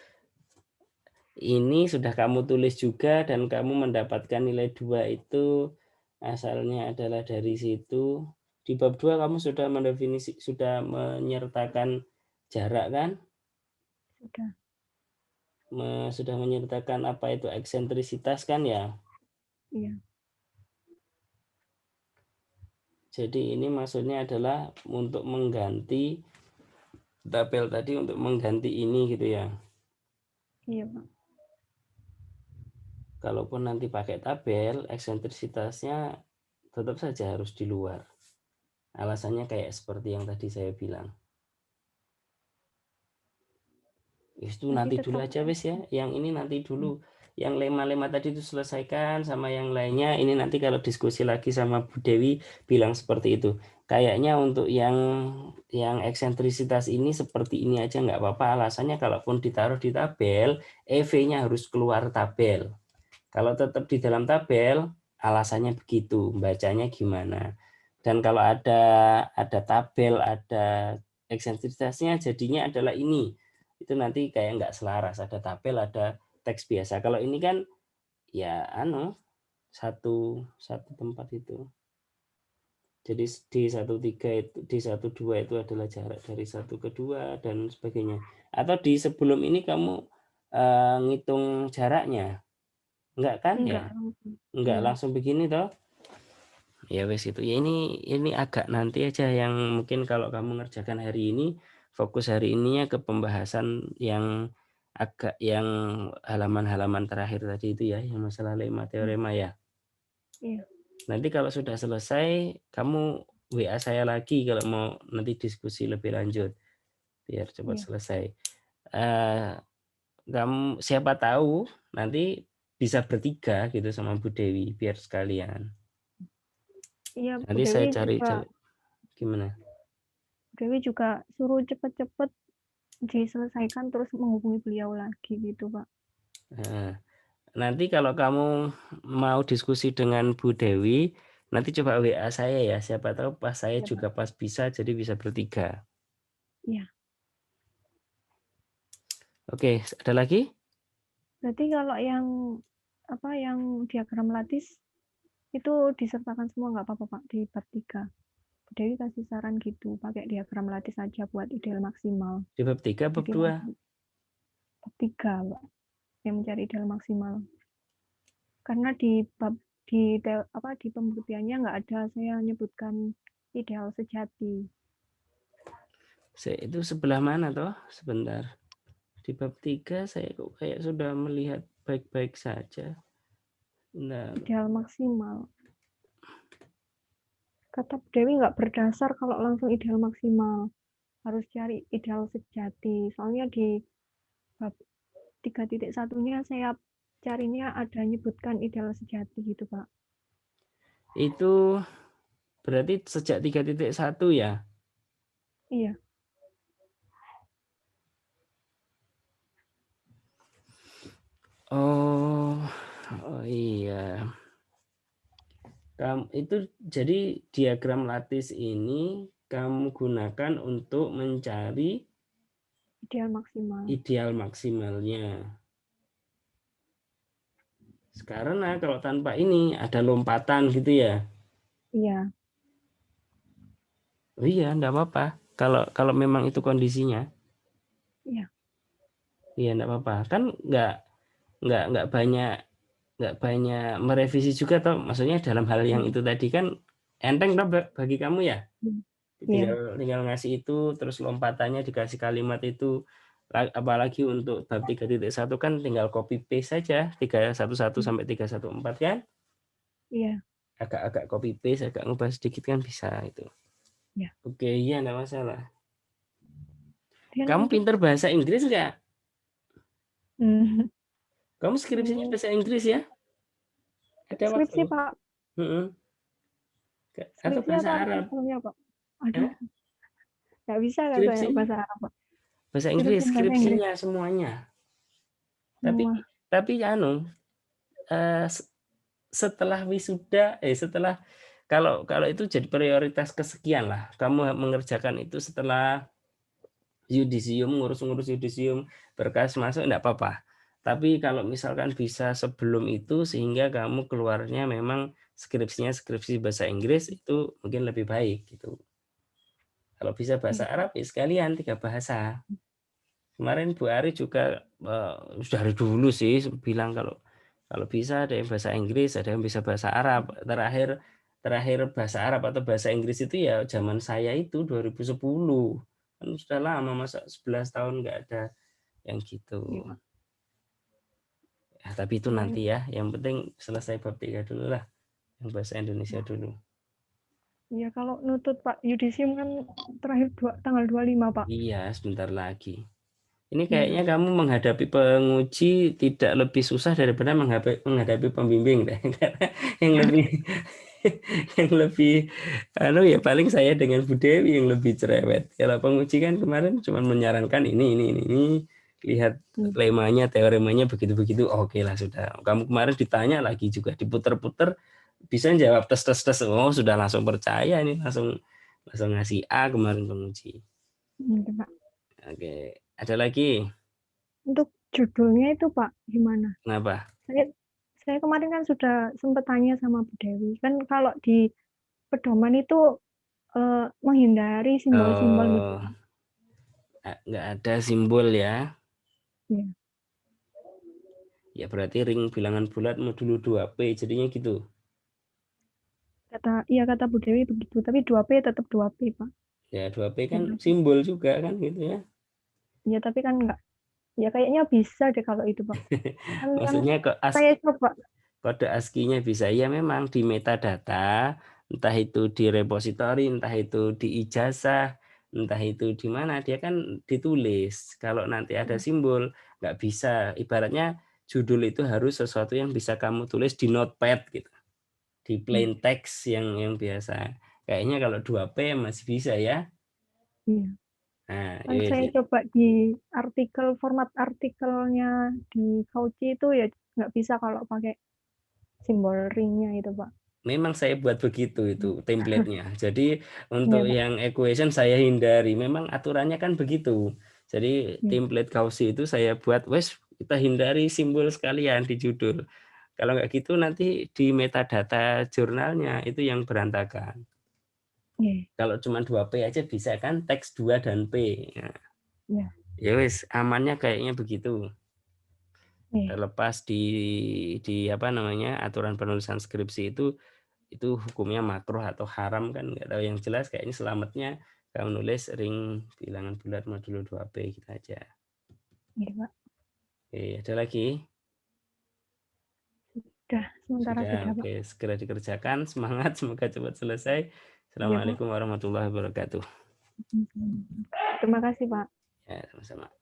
ini sudah kamu tulis juga dan kamu mendapatkan nilai 2 itu asalnya adalah dari situ. Di bab 2 kamu sudah menyertakan jarak kan? Sudah. Sudah menyertakan apa itu eksentrisitas kan ya? Iya. Jadi ini maksudnya adalah untuk mengganti tabel tadi, untuk mengganti ini gitu ya. Iya, Pak. Kalaupun nanti pakai tabel, eksentrisitasnya tetap saja harus di luar. Alasannya kayak seperti yang tadi saya bilang. Itu Tapi nanti dulu tetap aja wes ya. Yang ini nanti dulu. hmm, Yang lema-lema tadi itu selesaikan, sama yang lainnya ini nanti kalau diskusi lagi sama Bu Dewi bilang seperti itu. Kayaknya untuk yang eksentrisitas ini seperti ini aja nggak apa-apa. Alasannya kalaupun ditaruh di tabel, EV-nya harus keluar tabel. Kalau tetap di dalam tabel, alasannya begitu, bacanya gimana. Dan kalau ada tabel, ada eksentrisitasnya, jadinya adalah ini. Itu nanti kayak nggak selaras, ada tabel, ada teks biasa. Kalau ini kan ya satu satu tempat itu. Jadi di 1,3 itu, di 1,2 itu adalah jarak dari 1 ke 2 dan sebagainya. Atau di sebelum ini kamu ngitung jaraknya? Enggak kan ya? enggak langsung. Enggak Iya. langsung begini toh. Ya wes itu. Ya ini agak nanti aja yang mungkin kalau kamu ngerjakan hari ini, fokus hari ininya ke pembahasan yang agak yang halaman-halaman terakhir tadi itu ya, yang masalah lemma teorema ya. Iya. Nanti kalau sudah selesai, kamu WA saya lagi kalau mau nanti diskusi lebih lanjut biar cepat Iya. selesai. Kamu siapa tahu nanti bisa bertiga gitu sama Bu Dewi biar sekalian. Iya, Bu Nanti saya Dewi cari juga gimana? suruh cepet-cepet diselesaikan terus menghubungi beliau lagi gitu, Pak. Nah, nanti kalau kamu mau diskusi dengan Bu Dewi, nanti coba WA saya ya. Siapa tahu pas saya Iya, Pak. juga pas bisa, jadi bisa bertiga. Iya. Oke, ada lagi? Berarti kalau yang diagram lattice itu disertakan semua nggak apa-apa, Pak, di bab 3. Bu Dewi kasih saran gitu, pakai diagram lattice aja buat ideal maksimal. Di bab 3, bab Jadi 2? bab 3, Pak, yang mencari ideal maksimal. Karena di pembuktiannya nggak ada saya nyebutkan ideal sejati. Itu sebelah mana toh? Sebentar. Di bab 3 saya kok kayak sudah melihat baik-baik saja. Nah, Ideal maksimal. Kata Bu Dewi nggak berdasar kalau langsung ideal maksimal. Harus cari ideal sejati. Soalnya di bab 3.1-nya saya carinya ada nyebutkan ideal sejati gitu, Pak. itu berarti sejak 3.1 ya? Iya. Oh, oh iya. Itu jadi diagram lattice ini kamu gunakan untuk mencari Ideal maksimal. ideal maksimalnya. Sekarang kalau tanpa ini ada lompatan gitu ya. Iya. Oh iya, enggak apa-apa. Kalau memang itu kondisinya, Iya. iya enggak apa-apa. Kan enggak banyak merevisi juga toh. Maksudnya dalam hal yang itu tadi kan enteng toh bagi kamu ya. Iya. Tinggal ngasih itu terus lompatannya dikasih kalimat itu, apalagi untuk bab 3.1 kan tinggal copy paste saja 311 sampai 314 kan, Iya. agak copy paste agak ngubah sedikit kan bisa itu. Iya. Oke, iya enggak masalah. Dia Kamu nanti pinter bahasa Inggris nggak? hmm, Kamu skripsinya hmm, bahasa Inggris ya? Ada waktu? skripsi, Pak. Atau Skripsi bahasa atau Arab? artikelnya, Pak? Aduh, Eh? nggak bisa katanya Skripsinya bahasa Arab, Pak. bahasa Inggris, Jurusan bahasa Inggris skripsinya semuanya. Tapi semua. eh, setelah wisuda setelah kalau itu jadi prioritas kesekian lah. Kamu mengerjakan itu setelah yudisium, ngurus-ngurus yudisium, berkas masuk enggak apa-apa. Tapi kalau misalkan bisa sebelum itu sehingga kamu keluarnya memang skripsinya skripsi bahasa Inggris itu mungkin lebih baik gitu. Kalau bisa bahasa Iya. Arab ya sekalian 3 bahasa. Kemarin Bu Ari juga sudah dari dulu sih bilang kalau bisa ada yang bahasa Inggris, ada yang bisa bahasa Arab. Terakhir bahasa Arab atau bahasa Inggris itu ya zaman saya itu 2010. Kan sudah lama, masa 11 tahun nggak ada yang Iya, gitu. Pak. Ya, tapi itu Kemarin, nanti ya, yang penting selesai bab 3 dulu lah, yang bahasa Indonesia dulu. ya kalau nutut Pak Yudisium kan terakhir tanggal 25, Pak. Iya, sebentar lagi. Ini Iya. kayaknya kamu menghadapi penguji tidak lebih susah daripada menghadapi pembimbing deh. Karena yang lebih yang lebih ya paling saya dengan Bu Dewi yang lebih cerewet. Kalau penguji kan kemarin cuma menyarankan ini. Lihat Hmm. lemanya, teoremanya begitu-begitu. Oke lah sudah. Kamu kemarin ditanya lagi juga diputer-puter bisa jawab tes. Oh, sudah langsung percaya ini langsung ngasih A kemarin penguji. Pak. Oke, ada lagi? Untuk judulnya itu, Pak, gimana? Kenapa? Saya kemarin kan sudah sempat tanya sama Bu Dewi. Kan kalau di pedoman itu menghindari simbol-simbol gitu. Oh, nggak ada simbol ya. Ya. Ya berarti ring bilangan bulat modulo 2P jadinya gitu. kata Bu Dewi begitu, tapi 2P tetap 2P, Pak. Ya 2P Ya, kan simbol juga kan gitu ya. ya tapi kan enggak. Ya kayaknya bisa deh kalau itu, Pak. Kan yang Maksudnya kok saya coba. kode ASCII-nya bisa ya memang di metadata, entah itu di repositori, entah itu di ijazah, entah itu di mana, dia kan ditulis. Kalau nanti ada simbol, nggak bisa. Ibaratnya judul itu harus sesuatu yang bisa kamu tulis di notepad gitu, di plain text yang biasa. Kayaknya kalau 2P masih bisa ya. Iya. Nah, Kan saya coba di format artikelnya di Fauci itu ya nggak bisa kalau pakai simbol ringnya itu, Pak. memang saya buat begitu itu template-nya. Jadi Iya, untuk Pak. yang equation saya hindari. Memang aturannya kan begitu. Jadi Iya, template Cauchy itu saya buat, wes kita hindari simbol sekalian di judul. Kalau nggak gitu nanti di metadata jurnalnya itu yang berantakan. iya, Kalau cuma 2P aja bisa kan teks 2 dan P. Nah, iya, ya wes amannya kayaknya begitu. iya, Terlepas di apa namanya aturan penulisan skripsi itu hukumnya makruh atau haram kan nggak tahu, yang jelas kayaknya selamatnya kamu nulis ring bilangan bulat modulo 2P gitu aja. iya, Pak. Oke, ada lagi? Sementara Sudah, sudah, Pak. oke, segera dikerjakan, semangat, semoga cepat selesai. Iya, Pak. Assalamualaikum warahmatullahi wabarakatuh. Terima kasih, Pak. Ya, sama-sama.